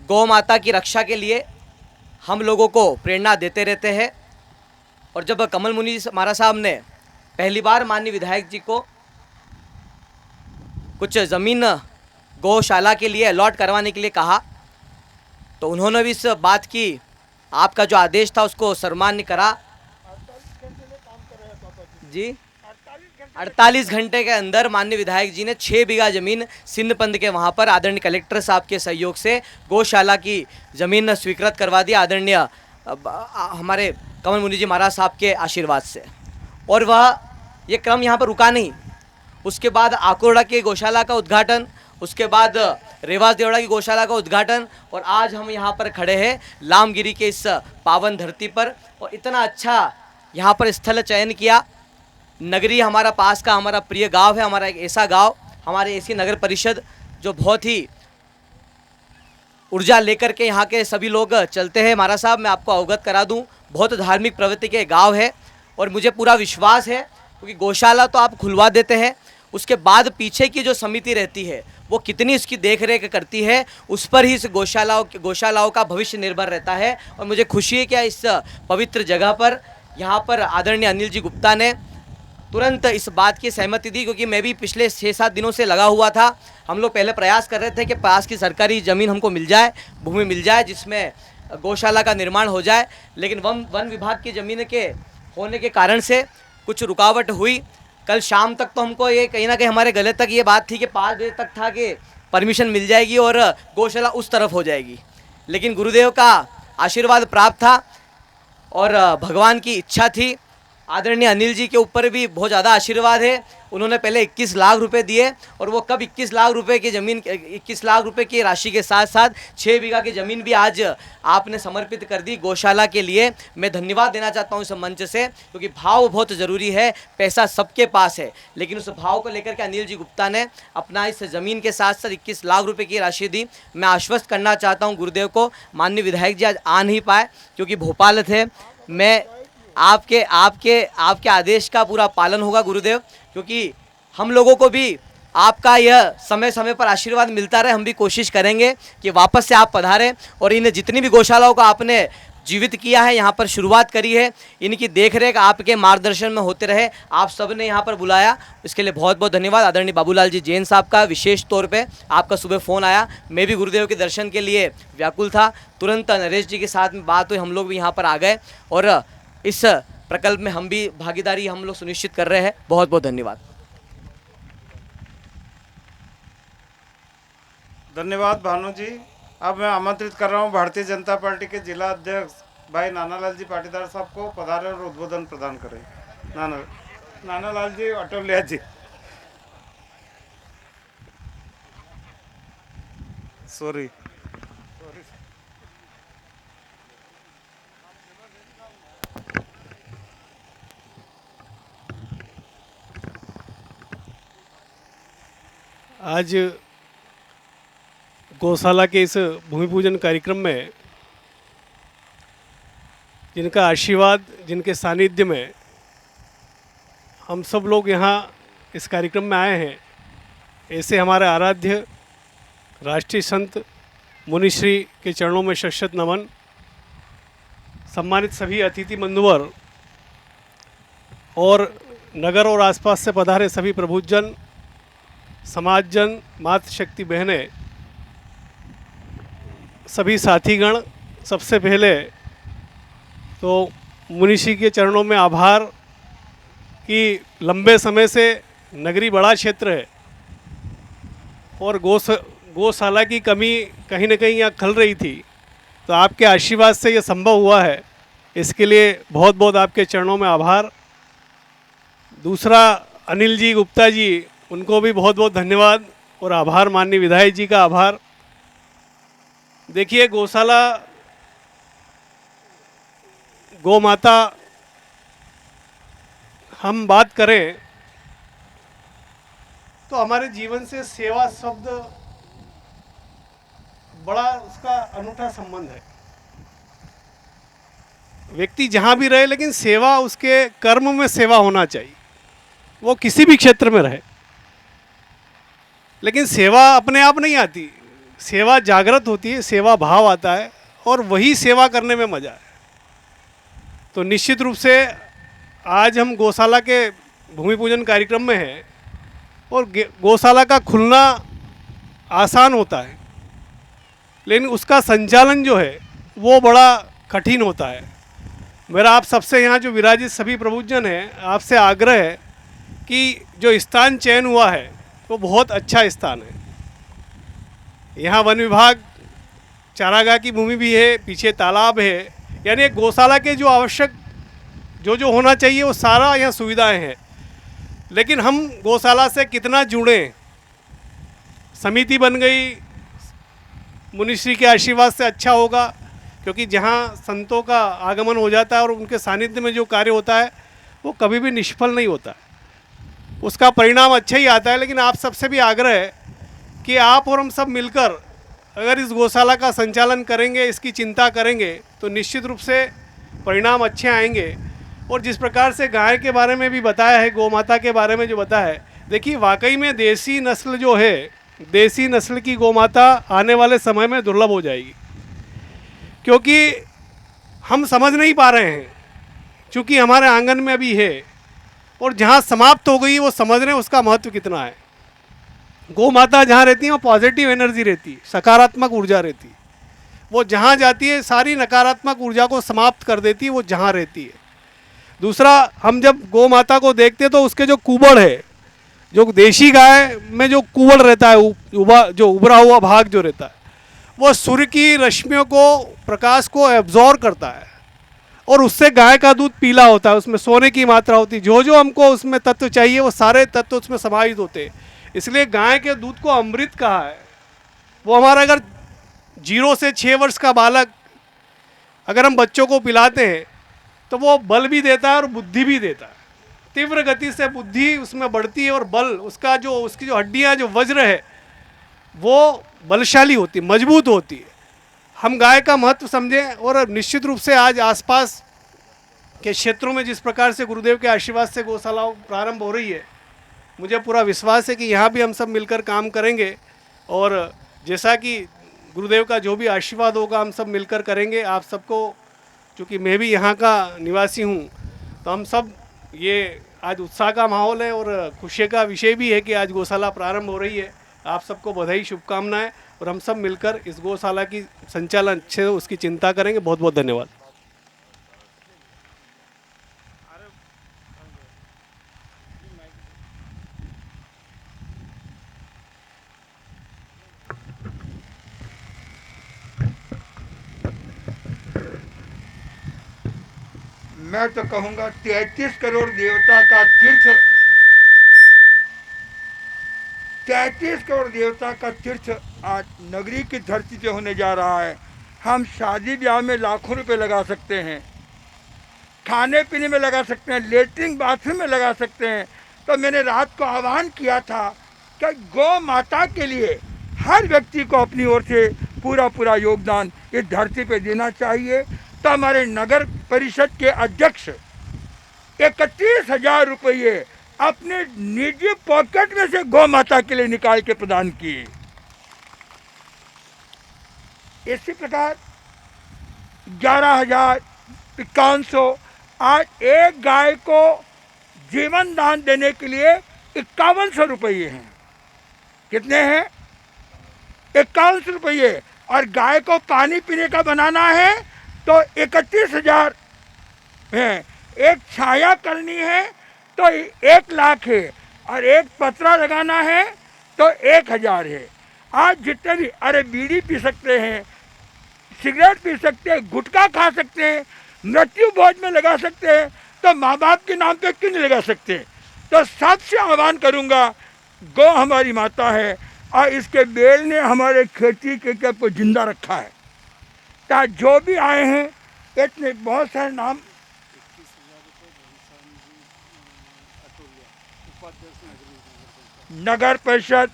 गौ माता की रक्षा के लिए हम लोगों को प्रेरणा देते रहते हैं। और जब कमल मुनि जी महाराज साहब ने पहली बार माननीय विधायक जी को कुछ ज़मीन गौशाला के लिए अलॉट करवाने के लिए कहा, तो उन्होंने भी इस बात की, आपका जो आदेश था उसको सर्वमान्य करा। जी 48 घंटे के अंदर माननीय विधायक जी ने 6 बीघा ज़मीन सिंध पंथ के वहाँ पर आदरणीय कलेक्टर साहब के सहयोग से गौशाला की ज़मीन स्वीकृत करवा दी, आदरणीय हमारे कमल मुनि जी महाराज साहब के आशीर्वाद से। और वह ये क्रम यहाँ पर रुका नहीं, उसके बाद आकोड़ा के गौशाला का उद्घाटन, उसके बाद रेवास देवड़ा की गौशाला का उद्घाटन, और आज हम यहाँ पर खड़े हैं लामगिरी के इस पावन धरती पर। और इतना अच्छा यहाँ पर स्थल चयन किया। नगरी हमारा पास का, हमारा प्रिय गांव है, हमारा एक ऐसा गांव, हमारे ऐसी नगर परिषद जो बहुत ही ऊर्जा लेकर के यहाँ के सभी लोग चलते हैं। महाराज साहब, मैं आपको अवगत करा दूँ, बहुत धार्मिक प्रवृत्ति के गाँव है, और मुझे पूरा विश्वास है, क्योंकि गौशाला तो आप खुलवा देते हैं, उसके बाद पीछे की जो समिति रहती है वो कितनी इसकी देखरेख करती है, उस पर ही इस गौशालाओं का भविष्य निर्भर रहता है। और मुझे खुशी है कि इस पवित्र जगह पर यहाँ पर आदरणीय अनिल जी गुप्ता ने तुरंत इस बात की सहमति दी, क्योंकि मैं भी पिछले 6-7 दिनों से लगा हुआ था। हम लोग पहले प्रयास कर रहे थे कि पास की सरकारी ज़मीन हमको मिल जाए, भूमि मिल जाए, जिसमें गौशाला का निर्माण हो जाए, लेकिन वन विभाग की ज़मीन के होने के कारण से कुछ रुकावट हुई। कल शाम तक तो हमको ये कहीं ना कहीं हमारे गले तक ये बात थी कि 5 बजे तक था कि परमिशन मिल जाएगी और गौशाला उस तरफ हो जाएगी, लेकिन गुरुदेव का आशीर्वाद प्राप्त था और भगवान की इच्छा थी। आदरणीय अनिल जी के ऊपर भी बहुत ज़्यादा आशीर्वाद है। उन्होंने पहले 21 लाख रुपए दिए, और वो कब 21 लाख रुपए की ज़मीन, 21 लाख रुपए की राशि के साथ साथ 6 बीघा की ज़मीन भी आज आपने समर्पित कर दी गौशाला के लिए। मैं धन्यवाद देना चाहता हूँ इस मंच से, क्योंकि भाव बहुत ज़रूरी है। पैसा सबके पास है, लेकिन उस भाव को लेकर के अनिल जी गुप्ता ने अपना इस ज़मीन के साथ साथ 21 लाख रुपये की राशि दी। मैं आश्वस्त करना चाहता हूँ गुरुदेव को, माननीय विधायक जी आज आ नहीं पाए क्योंकि भोपाल थे। मैं आपके आदेश का पूरा पालन होगा गुरुदेव, क्योंकि हम लोगों को भी आपका यह समय समय पर आशीर्वाद मिलता रहे। हम भी कोशिश करेंगे कि वापस से आप पधारें और इन जितनी भी गौशालाओं को आपने जीवित किया है, यहाँ पर शुरुआत करी है, इनकी देखरेख आपके मार्गदर्शन में होते रहे। आप सब ने यहाँ पर बुलाया, इसके लिए बहुत बहुत धन्यवाद। आदरणीय बाबूलाल जी जैन साहब का विशेष तौर पे आपका सुबह फ़ोन आया, मैं भी गुरुदेव के दर्शन के लिए व्याकुल था। तुरंत नरेश जी के साथ में बात हुई, हम लोग भी यहाँ पर आ गए और इस प्रकल्प में हम भी भागीदारी हम लोग सुनिश्चित कर रहे हैं। बहुत बहुत धन्यवाद। धन्यवाद भानु जी। अब मैं आमंत्रित कर रहा हूँ भारतीय जनता पार्टी के जिला अध्यक्ष भाई नानालाल जी पाटीदार साहब को पधारे और उद्बोधन प्रदान करें। नानालाल जी, अटोलिया जी। सॉरी। आज गौशाला के इस भूमि पूजन कार्यक्रम में जिनका आशीर्वाद, जिनके सानिध्य में हम सब लोग यहाँ इस कार्यक्रम में आए हैं, ऐसे हमारे आराध्य राष्ट्रीय संत मुनिश्री के चरणों में शत नमन। सम्मानित सभी अतिथि बंधुवर और नगर और आसपास से पधारे सभी प्रबुद्धजन, समाजजन, मातृशक्ति बहनें, सभी साथीगण, सबसे पहले तो मुनिश्री के चरणों में आभार कि लंबे समय से नगरी बड़ा क्षेत्र है और गौशाला की कमी कहीं न कहीं यहाँ खल रही थी, तो आपके आशीर्वाद से ये संभव हुआ है। इसके लिए बहुत बहुत आपके चरणों में आभार। दूसरा, अनिल जी गुप्ता जी, उनको भी बहुत बहुत धन्यवाद और आभार। माननीय विधायक जी का आभार। देखिए, गौशाला, गौ माता, हम बात करें तो हमारे जीवन से सेवा शब्द बड़ा उसका अनूठा संबंध है। व्यक्ति जहाँ भी रहे, लेकिन सेवा, उसके कर्म में सेवा होना चाहिए, वो किसी भी क्षेत्र में रहे। लेकिन सेवा अपने आप नहीं आती, सेवा जागृत होती है, सेवा भाव आता है और वही सेवा करने में मज़ा है। तो निश्चित रूप से आज हम गौशाला के भूमि पूजन कार्यक्रम में हैं और गौशाला का खुलना आसान होता है, लेकिन उसका संचालन जो है वो बड़ा कठिन होता है। मेरा आप सबसे, यहाँ जो विराजित सभी प्रबुद्धजन हैं, आपसे आग्रह है कि जो स्थान चयन हुआ है वो बहुत अच्छा स्थान है। यहाँ वन विभाग, चारागाह की भूमि भी है, पीछे तालाब है, यानी एक गौशाला के जो आवश्यक जो होना चाहिए वो सारा यहाँ सुविधाएं हैं। लेकिन हम गौशाला से कितना जुड़े, समिति बन गई, मुनिश्री के आशीर्वाद से अच्छा होगा, क्योंकि जहाँ संतों का आगमन हो जाता है और उनके सानिध्य में जो कार्य होता है वो कभी भी निष्फल नहीं होता है, उसका परिणाम अच्छा ही आता है। लेकिन आप सबसे भी आग्रह है कि आप और हम सब मिलकर अगर इस गौशाला का संचालन करेंगे, इसकी चिंता करेंगे, तो निश्चित रूप से परिणाम अच्छे आएंगे। और जिस प्रकार से गाय के बारे में भी बताया है, गौ माता के बारे में जो बताया है, देखिए वाकई में देसी नस्ल जो है, देसी नस्ल की गौ माता आने वाले समय में दुर्लभ हो जाएगी, क्योंकि हम समझ नहीं पा रहे हैं, क्योंकि हमारे आंगन में अभी है और जहाँ समाप्त हो गई वो समझ रहे हैं उसका महत्व कितना है। गौ माता जहाँ रहती है वो पॉजिटिव एनर्जी रहती है, सकारात्मक ऊर्जा रहती है। वो जहाँ जाती है सारी नकारात्मक ऊर्जा को समाप्त कर देती है, वो जहाँ रहती है। दूसरा, हम जब गौ माता को देखते हैं तो उसके जो कुबड़ है, जो देशी गाय में जो कुबड़ रहता है, उभरा हुआ भाग जो रहता है, वो सूर्य की रश्मियों को, प्रकाश को एब्जॉर्ब करता है और उससे गाय का दूध पीला होता है, उसमें सोने की मात्रा होती है। जो हमको उसमें तत्व चाहिए वो सारे तत्व उसमें समाहित होते हैं। इसलिए गाय के दूध को अमृत कहा है। वो हमारा अगर 0 से 6 वर्ष का बालक अगर हम बच्चों को पिलाते हैं तो वो बल भी देता है और बुद्धि भी देता है। तीव्र गति से बुद्धि उसमें बढ़ती है और बल, उसकी जो हड्डियाँ, जो वज्र है, वो बलशाली होती, मजबूत होती है। हम गाय का महत्व समझें और निश्चित रूप से आज आसपास के क्षेत्रों में जिस प्रकार से गुरुदेव के आशीर्वाद से गौशाला प्रारंभ हो रही है, मुझे पूरा विश्वास है कि यहाँ भी हम सब मिलकर काम करेंगे और जैसा कि गुरुदेव का जो भी आशीर्वाद होगा हम सब मिलकर करेंगे। आप सबको, चूँकि मैं भी यहाँ का निवासी हूँ, तो हम सब, ये आज उत्साह का माहौल है और खुशी का विषय भी है कि आज गौशाला प्रारंभ हो रही है। आप सबको बधाई, शुभकामनाएं, और हम सब मिलकर इस गौशाला की संचालन अच्छे से उसकी चिंता करेंगे। बहुत बहुत धन्यवाद। मैं तो कहूँगा 33 करोड़ देवता का तीर्थ, 33 करोड़ देवता का तीर्थ आज नगरी की धरती पे होने जा रहा है। हम शादी ब्याह में लाखों रुपए लगा सकते हैं, खाने पीने में लगा सकते हैं, लेटरिन बाथरूम में लगा सकते हैं। तो मैंने रात को आह्वान किया था कि गौ माता के लिए हर व्यक्ति को अपनी ओर से पूरा पूरा योगदान इस धरती पे देना चाहिए। तो हमारे नगर परिषद के अध्यक्ष 31,000 रुपये अपने निजी पॉकेट में से गौ माता के लिए निकाल के प्रदान किए। इसी प्रकार 11,500 आज एक गाय को जीवन दान देने के लिए 5100 रुपये हैं। कितने हैं? 5100 रुपये। और गाय को पानी पीने का बनाना है तो 31,000 है। एक छाया करनी है तो 1 लाख है, और एक पतरा लगाना है तो 1,000 है। आज जितने भी, अरे बीड़ी पी सकते हैं, सिगरेट पी सकते हैं, गुटखा खा सकते हैं, मृत्यु भोज में लगा सकते हैं, तो माँ बाप के नाम पे क्यों नहीं लगा सकते? तो सबसे आह्वान करूँगा, गौ हमारी माता है और इसके बेल ने हमारे खेती के को जिंदा रखा है। तो जो भी आए हैं, इतने बहुत सारे नाम, नगर परिषद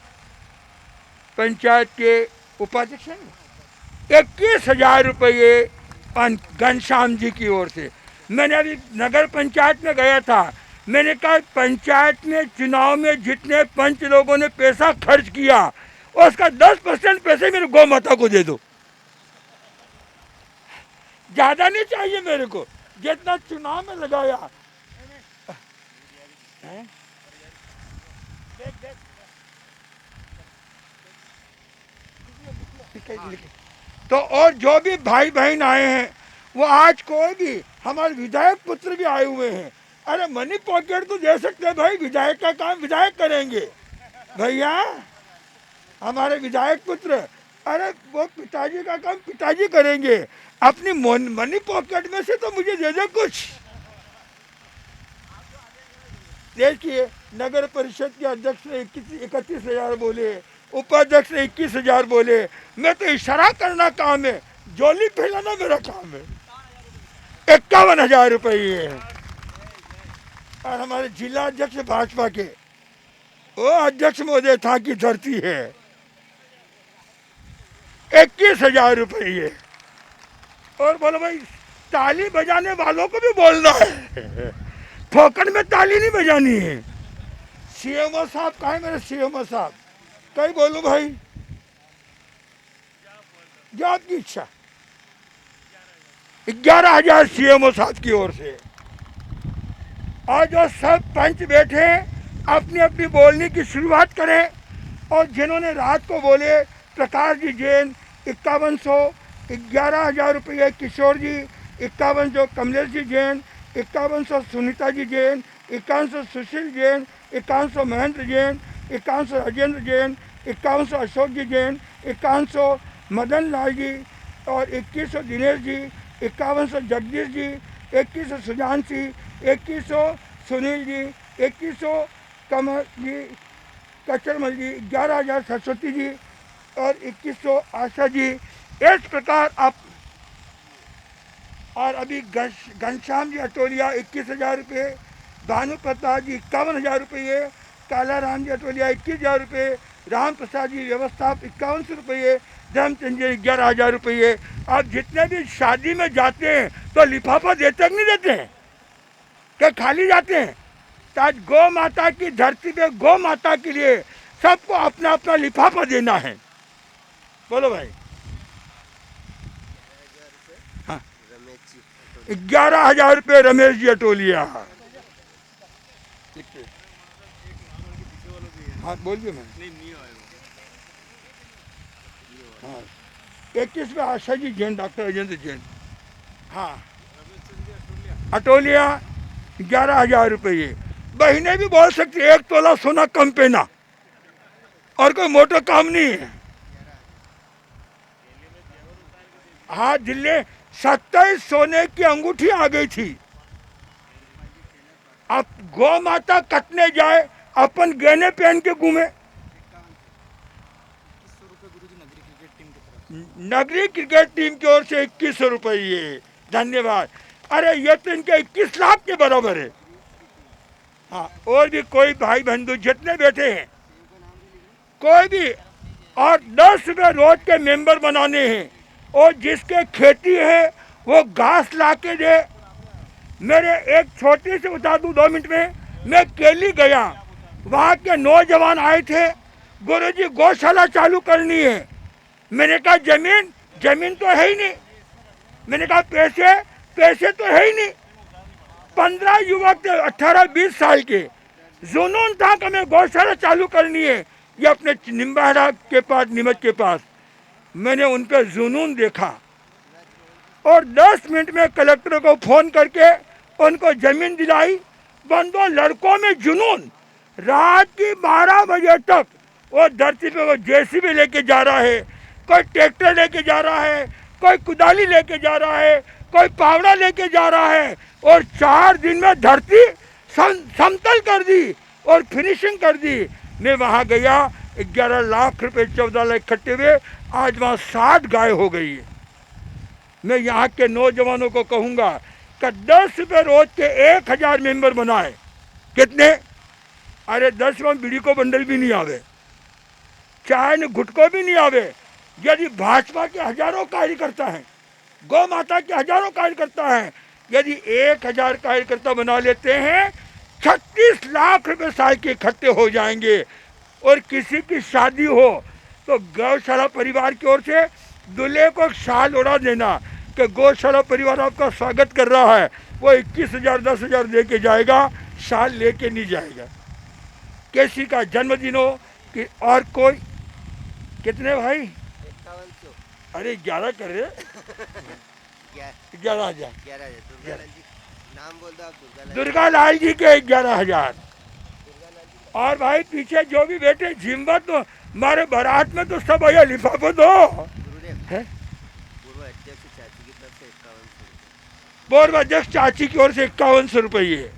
पंचायत के उपाध्यक्ष हैं, 21,000 रुपये घनश्याम जी की ओर से। मैंने अभी नगर पंचायत में गया था, मैंने कहा पंचायत में चुनाव में जितने पंच लोगों ने पैसा खर्च किया उसका 10% पैसे मेरे गौ माता को दे दो। ज़्यादा नहीं चाहिए मेरे को, जितना चुनाव में लगाया। तो और जो भी भाई बहन आए हैं, वो आज कोई भी, हमारे विधायक पुत्र भी आए हुए हैं। अरे मनी पॉकेट तो दे सकते हैं भाई, विधायक का काम विधायक करेंगे भैया, हमारे विधायक पुत्र, अरे वो पिताजी का काम पिताजी करेंगे। अपनी मनी पॉकेट में से तो मुझे दे दे कुछ। देखिए, नगर परिषद के अध्यक्ष ने 31,000 बोले, उपाध्यक्ष ने 21,000 बोले। मैं तो इशारा करना काम है, जोली फैलाना मेरा काम है। 51,000 रुपये है। और हमारे जिला अध्यक्ष भाजपा के, वो अध्यक्ष महोदय था की धरती है, 21,000 रुपये। और बोलो भाई, ताली बजाने वालों को भी बोलना है, फोकट में ताली नहीं बजानी है। सीएमओ साहब कहाँ है मेरे सीएमओ साहब? कहीं बोलूं भाई, जो आपकी इच्छा। 11,000 सीएमओ साहब की ओर से। और जो सब पंच बैठे अपनी अपनी बोलने की शुरुआत करें। और जिन्होंने रात को बोले, प्रकाश जी जैन 5100, 11,000 रुपये किशोर जी, 5100 कमलेश जी जैन, 5100 सुनीता जी जैन, 5100 सुशील जैन, 5100 महेंद्र जैन, 5100 राजेंद्र जैन, 5100 अशोक जी जैन, 5100 मदन लाल जी, और 2100 दिनेश जी, 5100 जगदीश जी, 2100 सुजान जी, 2100 सुनील जी, 2100 कमल जी, कचरमल जी, 11,000 सरस्वती जी, और 2100 आशा जी। इस प्रकार आप, और अभी घनश्याम जी अटोलिया 21,000 रुपये, भानु प्रताप जी 51,000 रुपये, काला राम जी अटोलिया 21,000 रुपये, राम प्रसाद जी व्यवस्था 5100 रुपये, धर्मचंद जी 11,000 रुपये। आप जितने भी शादी में जाते हैं तो लिफाफा देते कि नहीं देते हैं, क्या खाली जाते हैं? तो आज गौ माता की धरती पे गौ माता के लिए सबको अपना अपना लिफाफा देना है। बोलो भाई। हाँ, 11,000 रुपये रमेश जी अटोलिया। हाँ बोलिए मैं। हाँ, 21 में आशा जी जैन, डॉक्टर अजेंद्र जैन। हाँ, अटोलिया 11,000 रुपये। बहनें भी बोल सकती है, 1 तोला सोना कम पहना, और कोई मोटा काम नहीं है। हाँ, दिल्ली 27 सोने की अंगूठी आ गई थी, अब गौ माता कटने जाए, अपन गहने पहन के घूमे। नगरी क्रिकेट टीम की ओर से 2100 रुपये, धन्यवाद। अरे ये तो इनके 21 लाख के बराबर है। हाँ, और भी कोई भाई बंधु जितने बैठे हैं, कोई भी, और 10 रुपये रोज के मेंबर बनाने हैं, और जिसके खेती है वो घास ला के दे। मेरे एक छोटी सी बता दूं 2 मिनट में, मैं केली गया, वहाँ के नौजवान आए थे, गुरुजी गौशाला चालू करनी है। मैंने कहा जमीन तो है ही नहीं। मैंने कहा पैसे तो है ही नहीं। 15 युवक थे 18-20 साल के, जुनून था कि हमें गौशाला चालू करनी है। ये अपने निम्बाड़ा के पास, नीमच के पास, मैंने उन पर जुनून देखा, और 10 मिनट में कलेक्टर को फोन करके उनको जमीन दिलाई। बंदो लड़कों में जुनून, रात की 12 बजे तक वो धरती पे वो जेसीबी लेके जा रहा है, कोई ट्रैक्टर लेके जा रहा है, कोई कुदाली लेके जा रहा है, कोई पावड़ा लेके जा रहा है, और 4 दिन में धरती समतल कर दी और फिनिशिंग कर दी। मैं वहाँ गया, 11 लाख रुपए 14 लाख इकट्ठे हुए, आज वहाँ 60 गाय हो गई है। मैं यहाँ के नौजवानों को कहूँगा कि 10 रुपये रोज के 1000 मेंबर बनाए। कितने? अरे 10 में बीड़ी को बंडल भी नहीं आवे, चाय ने गुटको भी नहीं आवे। यदि भाजपा के हजारों कार्यकर्ता हैं, गौ माता के हजारों कार्यकर्ता हैं, यदि 1000 कार्यकर्ता बना लेते हैं, 36 लाख रुपए साल के इकट्ठे हो जाएंगे। और किसी की शादी हो तो गौशाला परिवार की ओर से दूल्हे को शाल उड़ा देना कि गौशाला परिवार आपका स्वागत कर रहा है। वो 21,000 10,000 दे के जाएगा, शाल लेके नहीं जाएगा। किसी का जन्मदिन हो कि और कोई, कितने भाई? 5100। अरे 11 कर रहे, 11,000। नाम बोल दो आप। दुर्गा लाल जी के 11,000। और भाई पीछे जो भी बैठे जिम्मत, तो हमारे बारात में तो सब भैया लिफाफा दो। पूर्व अध्यक्ष चाची की ओर से 5100 रुपये।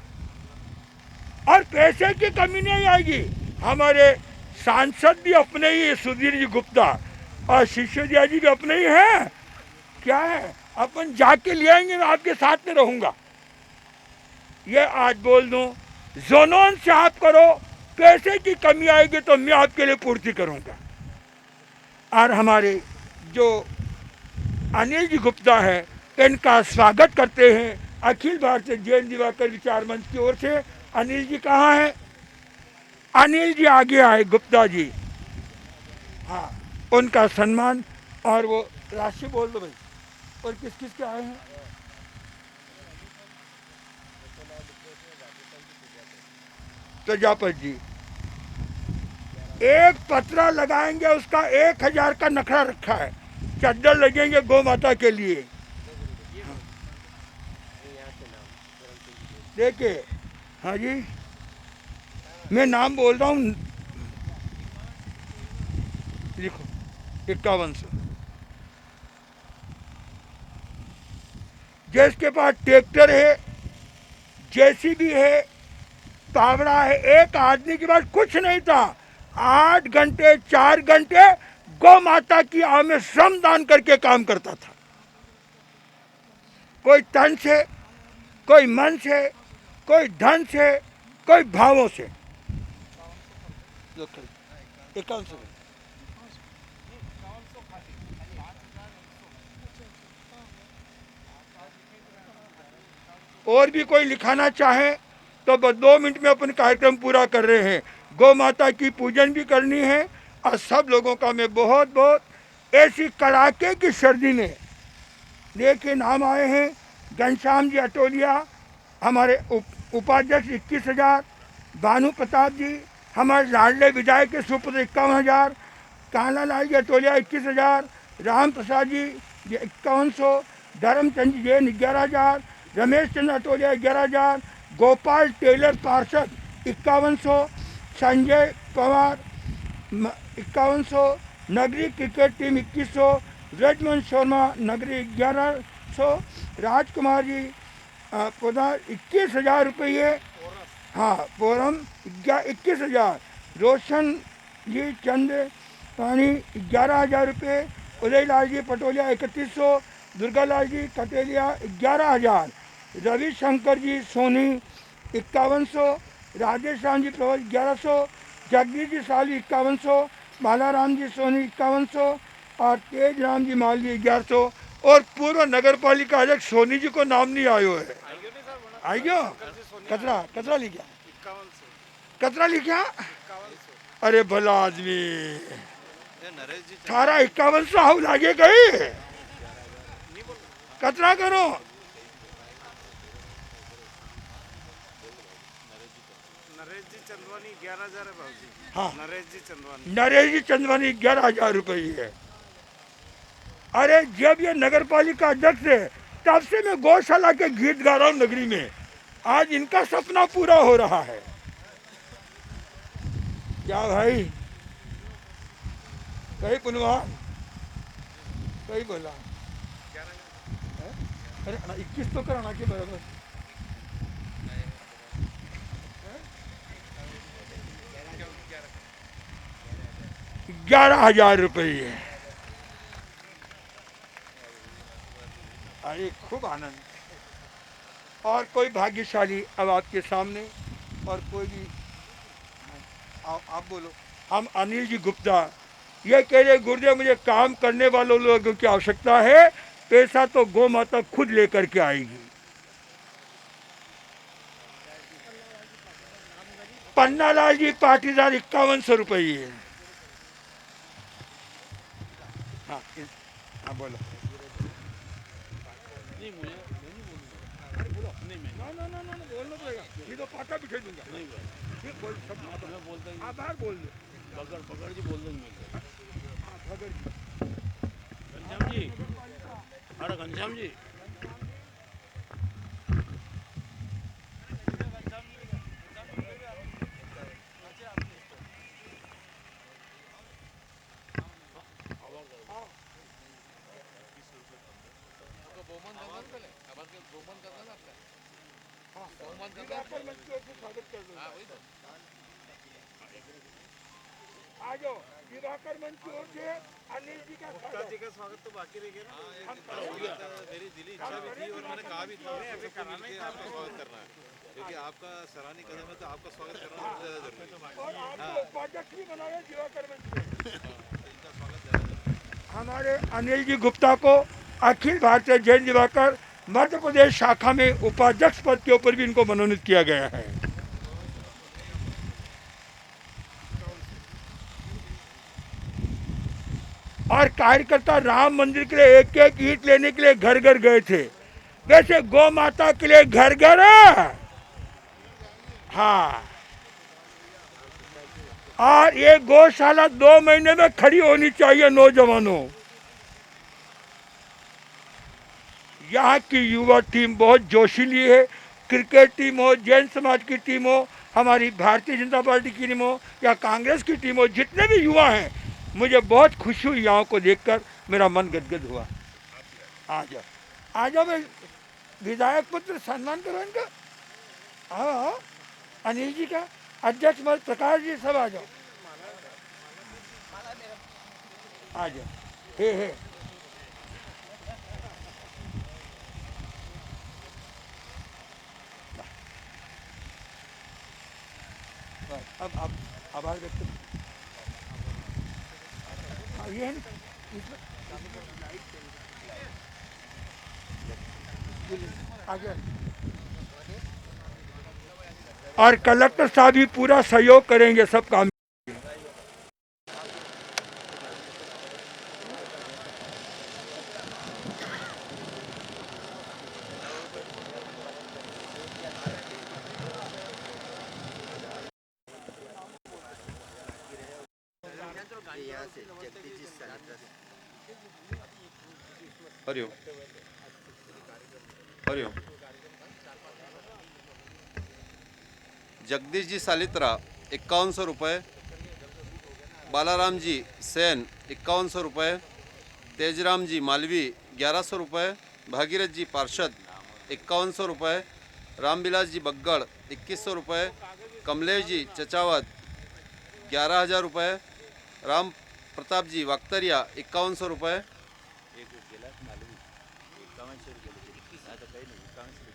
और पैसे की कमी नहीं आएगी। हमारे सांसद भी अपने ही है, सुधीर जी गुप्ता, और सिसोदिया जी भी अपने ही हैं। क्या है, अपन जाके ले आएंगे, मैं आपके साथ में रहूंगा। ये आज बोल दूं, जोनोन से आप करो, पैसे की कमी आएगी तो मैं आपके लिए पूर्ति करूंगा। और हमारे जो अनिल जी गुप्ता है, इनका स्वागत करते हैं अखिल भारतीय जैन दिवाकर विचार मंच की ओर से। अनिल जी कहाँ हैं? अनिल जी आगे आए, गुप्ता जी। हाँ, उनका सम्मान। और वो राशि बोल दो भाई, और किस किस के आए हैं? प्रजापति जी। एक पतरा लगाएंगे, उसका 1000 का नखरा रखा है। चद्दर लगेंगे गौ माता के लिए। देखिए, हाँ जी, मैं नाम बोल रहा हूँ, लिखो 5100। जिसके पास ट्रैक्टर है, जेसीबी है, पावड़ा है, एक आदमी के पास कुछ नहीं था, 8 घंटे 4 घंटे गौ माता की आह में श्रम दान करके काम करता था। कोई तन से, कोई मन से, कोई धन से, कोई भावों से। 5100। और भी कोई लिखाना चाहे तो बस 2 मिनट में अपन कार्यक्रम पूरा कर रहे हैं। गौ माता की पूजन भी करनी है। और सब लोगों का मैं बहुत बहुत ऐसी कड़ाके की सर्दी में देखिए नाम आए हैं। घनश्याम जी अटोलिया, हमारे उपाध्यक्ष 21,000। भानु प्रताप जी, हमारे लाडले विधायक के सुपुत्र 51,000। कान्हा लाल जी अटोलिया 21,000। राम प्रसाद जी 5100। धर्मचंद जी जैन 11,000। रमेश चंद्र अटोलिया 11,000। गोपाल टेलर पार्षद 5100। संजय पवार 5100। नगरी क्रिकेट टीम 2100। रजमन शर्मा नगरी 1100। राजकुमार जी प्रधान 21,000 रुपये। हाँ फोरम 21,000, रोशन जी चंद पानी 11,000 रुपये, उदयलाल जी पटोलिया 3100, दुर्गालाल जी कटेलिया 11,000, रविशंकर जी सोनी 5100, राजेश राम जी प्रवल 1100, जगदीश जी साली 5100, बालाराम जी सोनी 5100 और तेज राम जी मालवी 1100। और पूर्व नगर पालिका अध्यक्ष सोनी जी को नाम नहीं आयो है। आइयो कचरा कचरा लिखा, कचरा लिखा। अरे भला आदमी थारा 5100 हाउ लागे गई, कचरा करो। नरेश जी चंदवानी 11,000 है भाजी। हाँ नरेश जी चंदवानी, नरेश जी चंदवानी 11,000 रुपये है। अरे जब ये नगर पालिका अध्यक्ष है तब से मैं गौशाला के गीत गा रहा हूँ नगरी में, आज इनका सपना पूरा हो रहा है। क्या भाई सही पुनवान सही बोला। अरे 21 तो कराना के बराबर। 11,000 रुपये। अरे खूब आनंद। और कोई भाग्यशाली अब आपके सामने, और कोई भी आप बोलो। हम अनिल जी गुप्ता ये कह रहे गुरुदेव मुझे काम करने वालों लोगों की आवश्यकता है, पैसा तो गौ माता खुद लेकर के आएगी। पन्नालाल जी पाटीदार 5100 रुपये। हाँ हाँ बोलो। बोलना पड़ेगा, ये तो पाटा बिठा दूंगा। नहीं बोल सब मैं बोलता हूँ, आप बाहर बोल दो। पकड़ जी बोल दूंगा। हाँ पकड़ जी, घनश्याम जी, अरे घनश्याम जी आजो दिवाकर मंच की ओर से अनिल जी का स्वागत तो बाकी रह गया ना। मेरी दिली इच्छा भी थी और मैंने कहा भी था सबको मिलके आपका स्वागत करना है, क्योंकि आपका सराहनीय कदम है, तो आपका स्वागत करना सबसे ज्यादा जरूरी है। और आपको उपाध्यक्ष भी बनाया दिवाकर मंच के। इनका स्वागत ज्यादा जरूरी है। हमारे अनिल जी गुप्ता को अखिल भारतीय जैन दिवाकर मध्य प्रदेश शाखा में उपाध्यक्ष पद के ऊपर भी इनको मनोनीत किया गया है। और कार्यकर्ता राम मंदिर के लिए एक एक ईंट लेने के लिए घर घर गए थे, वैसे गौ माता के लिए घर घर। हाँ और ये गौशाला 2 महीने में खड़ी होनी चाहिए। नौजवानों, यहाँ की युवा टीम बहुत जोशीली है। क्रिकेट टीम हो, जैन समाज की टीम हो, हमारी भारतीय जनता पार्टी की टीम हो या कांग्रेस की टीम हो, जितने भी युवा हैं, मुझे बहुत खुशी हुई यहाँ को देखकर, मेरा मन गदगद हुआ। आ जाओ आ जाओ, मैं विधायक पुत्र सम्मान करो इनका। हाँ अनिल जी का अध्यक्ष मत प्रकाश जी सब आ जाओ, आ जाओ। हे अब आभार व्यक्त। ये है आगे। और कलेक्टर साहब भी पूरा सहयोग करेंगे सब काम। यहाँ से जगदीश जी सालित्रा से। हरिओम हरिओम। जगदीश जी सालित्रा 5100 रुपये, बालाराम जी सेन 5100 रुपये, तेजराम जी मालवी 1100 रुपये, भागीरथ जी पार्षद 5100 रुपये, रामविलास जी बग्गड़ 2100 रुपये, कमलेश जी चचावत 11,000 रुपये, राम प्रताप जी वाक्तरिया 5100 रुपये,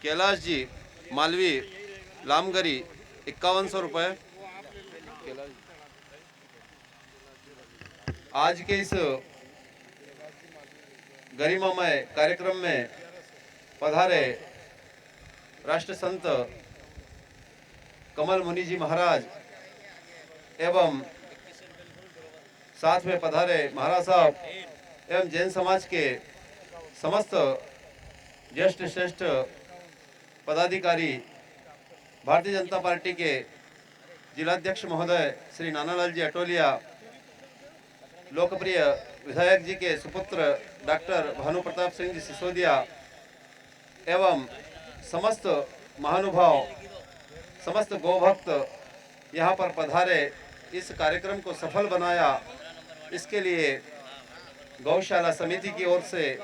कैलाश जी मालवी लामगरी 5100 रुपये। आज के इस गरिमामय कार्यक्रम में पधारे राष्ट्र संत कमल मुनि जी महाराज एवं साथ में पधारे महाराज साहब एवं जैन समाज के समस्त ज्येष्ठ श्रेष्ठ पदाधिकारी, भारतीय जनता पार्टी के जिलाध्यक्ष महोदय श्री नानालाल जी अटोलिया, लोकप्रिय विधायक जी के सुपुत्र डॉक्टर भानु प्रताप सिंह जी सिसोदिया एवं समस्त महानुभाव, समस्त गोभक्त यहाँ पर पधारे, इस कार्यक्रम को सफल बनाया, इसके लिए गौशाला समिति की ओर से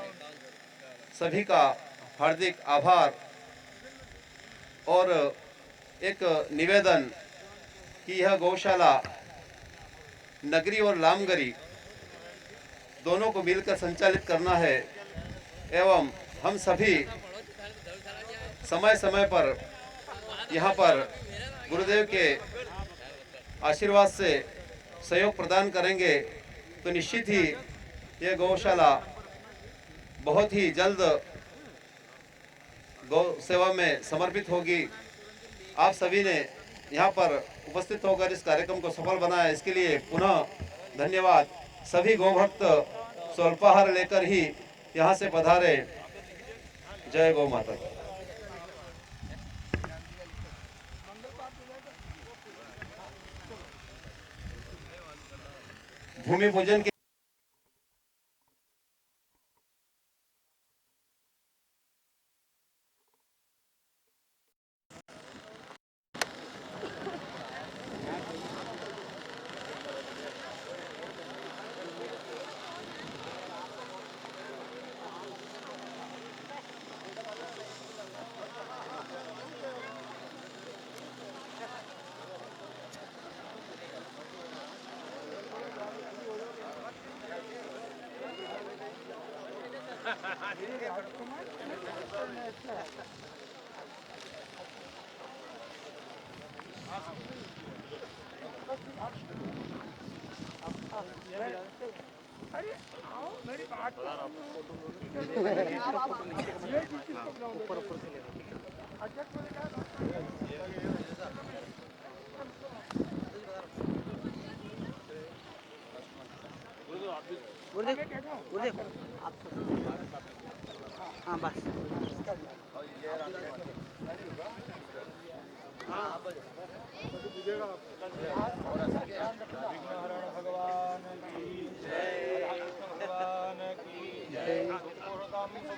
सभी का हार्दिक आभार। और एक निवेदन कि यह गौशाला नगरी और लामगरी दोनों को मिलकर संचालित करना है एवं हम सभी समय समय पर यहाँ पर गुरुदेव के आशीर्वाद से सहयोग प्रदान करेंगे तो निश्चित ही यह गौशाला बहुत ही जल्द गौ सेवा में समर्पित होगी। आप सभी ने यहाँ पर उपस्थित होकर इस कार्यक्रम को सफल बनाया, इसके लिए पुनः धन्यवाद। सभी गौभक्त स्वल्पाहार लेकर ही यहाँ से पधारे। जय गौ माता। भूमि पूजन के गुरुदेव आप हाँ बस भगवान की जय, भगवान की जय।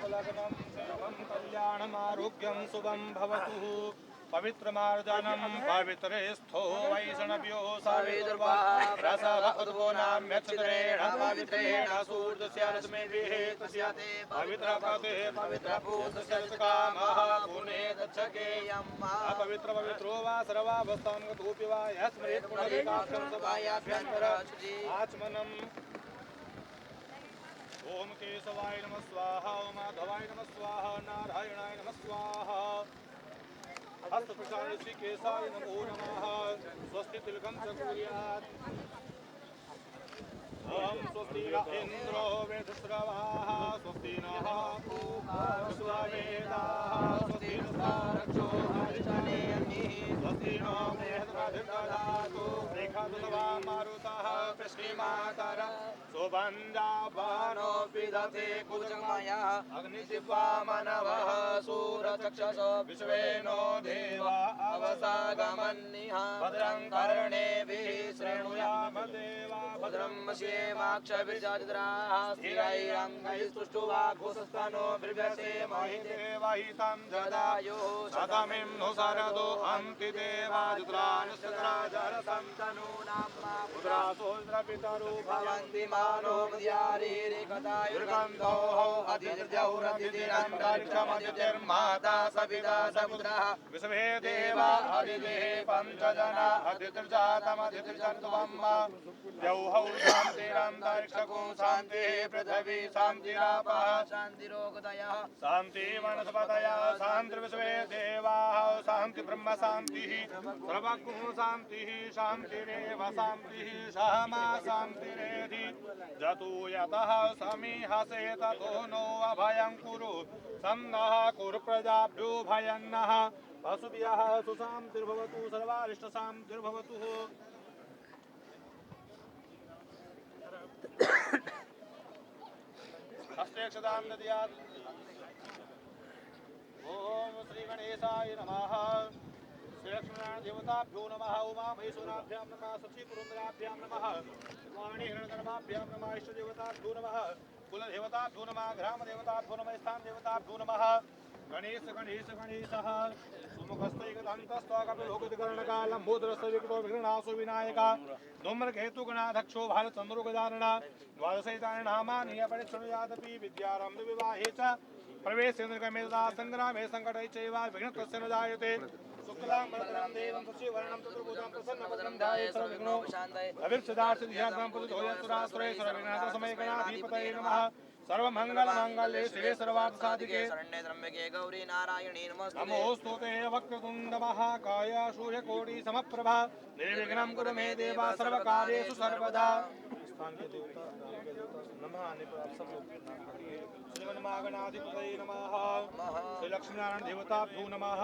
सुबलग्नं सर्वं कल्याणम् आरोग्यं शुभं भवतु। पवित्रमार्जनं पवित्रेस्थो वैष्णव्यो सविदुर्वा रसव उद्भोनाम्यच्छिद्रेण पवित्रेण सूर्यस्यास्मेभिः तस्याते पवित्रपते पवित्रभूतस्य कामः पुने दच्छकेयम् अपवित्र पवित्रो वा सर्वावस्थां गतोऽपि वा यस्मरेत् पुनरेकाक्षं सभायाभ्यन्तर आचमनम्। ओम केशवाय नमः स्वाहा, ओम माधवाय नमः स्वाहा, नारायणाय नमः स्वाहा। हस्तप्रसारण श्री केशाय नमो नमः। स्वस्ति तिलकं च कुर्यात्। ओम स्वस्ति न इंद्रो वेदस्रवाः, स्वस्ति नः पूषा विश्ववेदाः, स्वस्ति नस्तारक्षो हरिष्ठनेमिः, स्वस्ति नो मेघदधिदधातु रेखादुतवा मारुतः पृष्टिमातर सुबन्धापानो विदधे कुजगमया अग्निजिह्वा मनवः सूरचक्षस विश्वेनो देवा अवसागमन्निः भद्रं कर्णेभिः शृणुयाम देवा भद्रं पश्येमाक्षभिर्जत्राः स्थिरैरङ्गैस्तुष्टुवाघोषस्तनो बिभ्यसे महि देवहितं जदायुः शतमिं नु शरदो अन्ति देवाजुत्रानुशतराजरसं तनूनां पुत्रासोऽस्त्रपितरो भवन्ति मा अधिर्माता सविता समुद्रः विश्वे देवा हरिदेः पञ्चजना अधिर्जातमधिर्जन्तुवम् द्यौः शान्तिरन्तरिक्षको शान्तिः पृथिवी शान्तिरापः शान्तिरोगदयः शान्ति वनस्पतयः शान्तिर्विश्वे देवाः शान्ति ब्रह्म शान्तिः सर्वगुण शान्तिः शान्तिरेव शान्तिः सहमा शान्तिरेधि जतु यतः समीहसे ततो नो अभयं कुरु सन्नः कुरु प्रजाभ्यो भयन्नः पशुभ्यः सुशान्तिर्भवतु सर्वारिष्टशान्तिर्भवतु हस्तेक्षदां दद्यात् ओम श्री गणेशाय नमः श्रीलक्ष्मीनारायण देवताभ्यो नमः उमा महेश्वराभ्यां नमः शशिपुरन्दराभ्यां नमः वाणी हिरण्यगर्भाभ्यां नमः इष्टदेवताभ्यो नमः कुलदेवताभ्यो नमः ग्रामदेवताभ्यो नमः स्थानदेवताभ्यो नमः गणेश गणेश गणेशः सुमुखस्तैकदन्तस्त्वाकपिलोकितकर्णकालम्बोदरस्य विघ्नासु विनायका धूम्रकेतुगणाध्यक्षो भालचन्द्रोगजानना द्वादशैतानि नामानि अपरिच्छृणुयादपि विद्यारम्भ विवाहे च प्रवेशेन्द्रगमेधा सङ्ग्रामे सङ्कटै चैव विघ्नस्तस्य न जायते शुक्लां वरदं देवं शशिवर्णं चतुर्भुजं प्रसन्नवदनं ध्यायेत् सर्वविघ्नो अभिर्षदार्थिध्यानं पुरुषोयसुरासुरे सर्वविघ्नाशमयगणाधिपतये नमः सर्वमङ्गलमाङ्गल्ये शिवे सर्वार्थसाधिके शरण्ये त्र्यम्बके गौरी नारायणी नमोस्तुते नमोस्तुते वक्रतुण्ड महाकाय सूर्यकोटि समप्रभा निर्विघ्नं कुरु मे देव सर्वकार्येषु सर्वदा नमः श्रीमन्मागणाधिपतये नमः श्री लक्ष्मीनारायण देवताभ्यो नमः।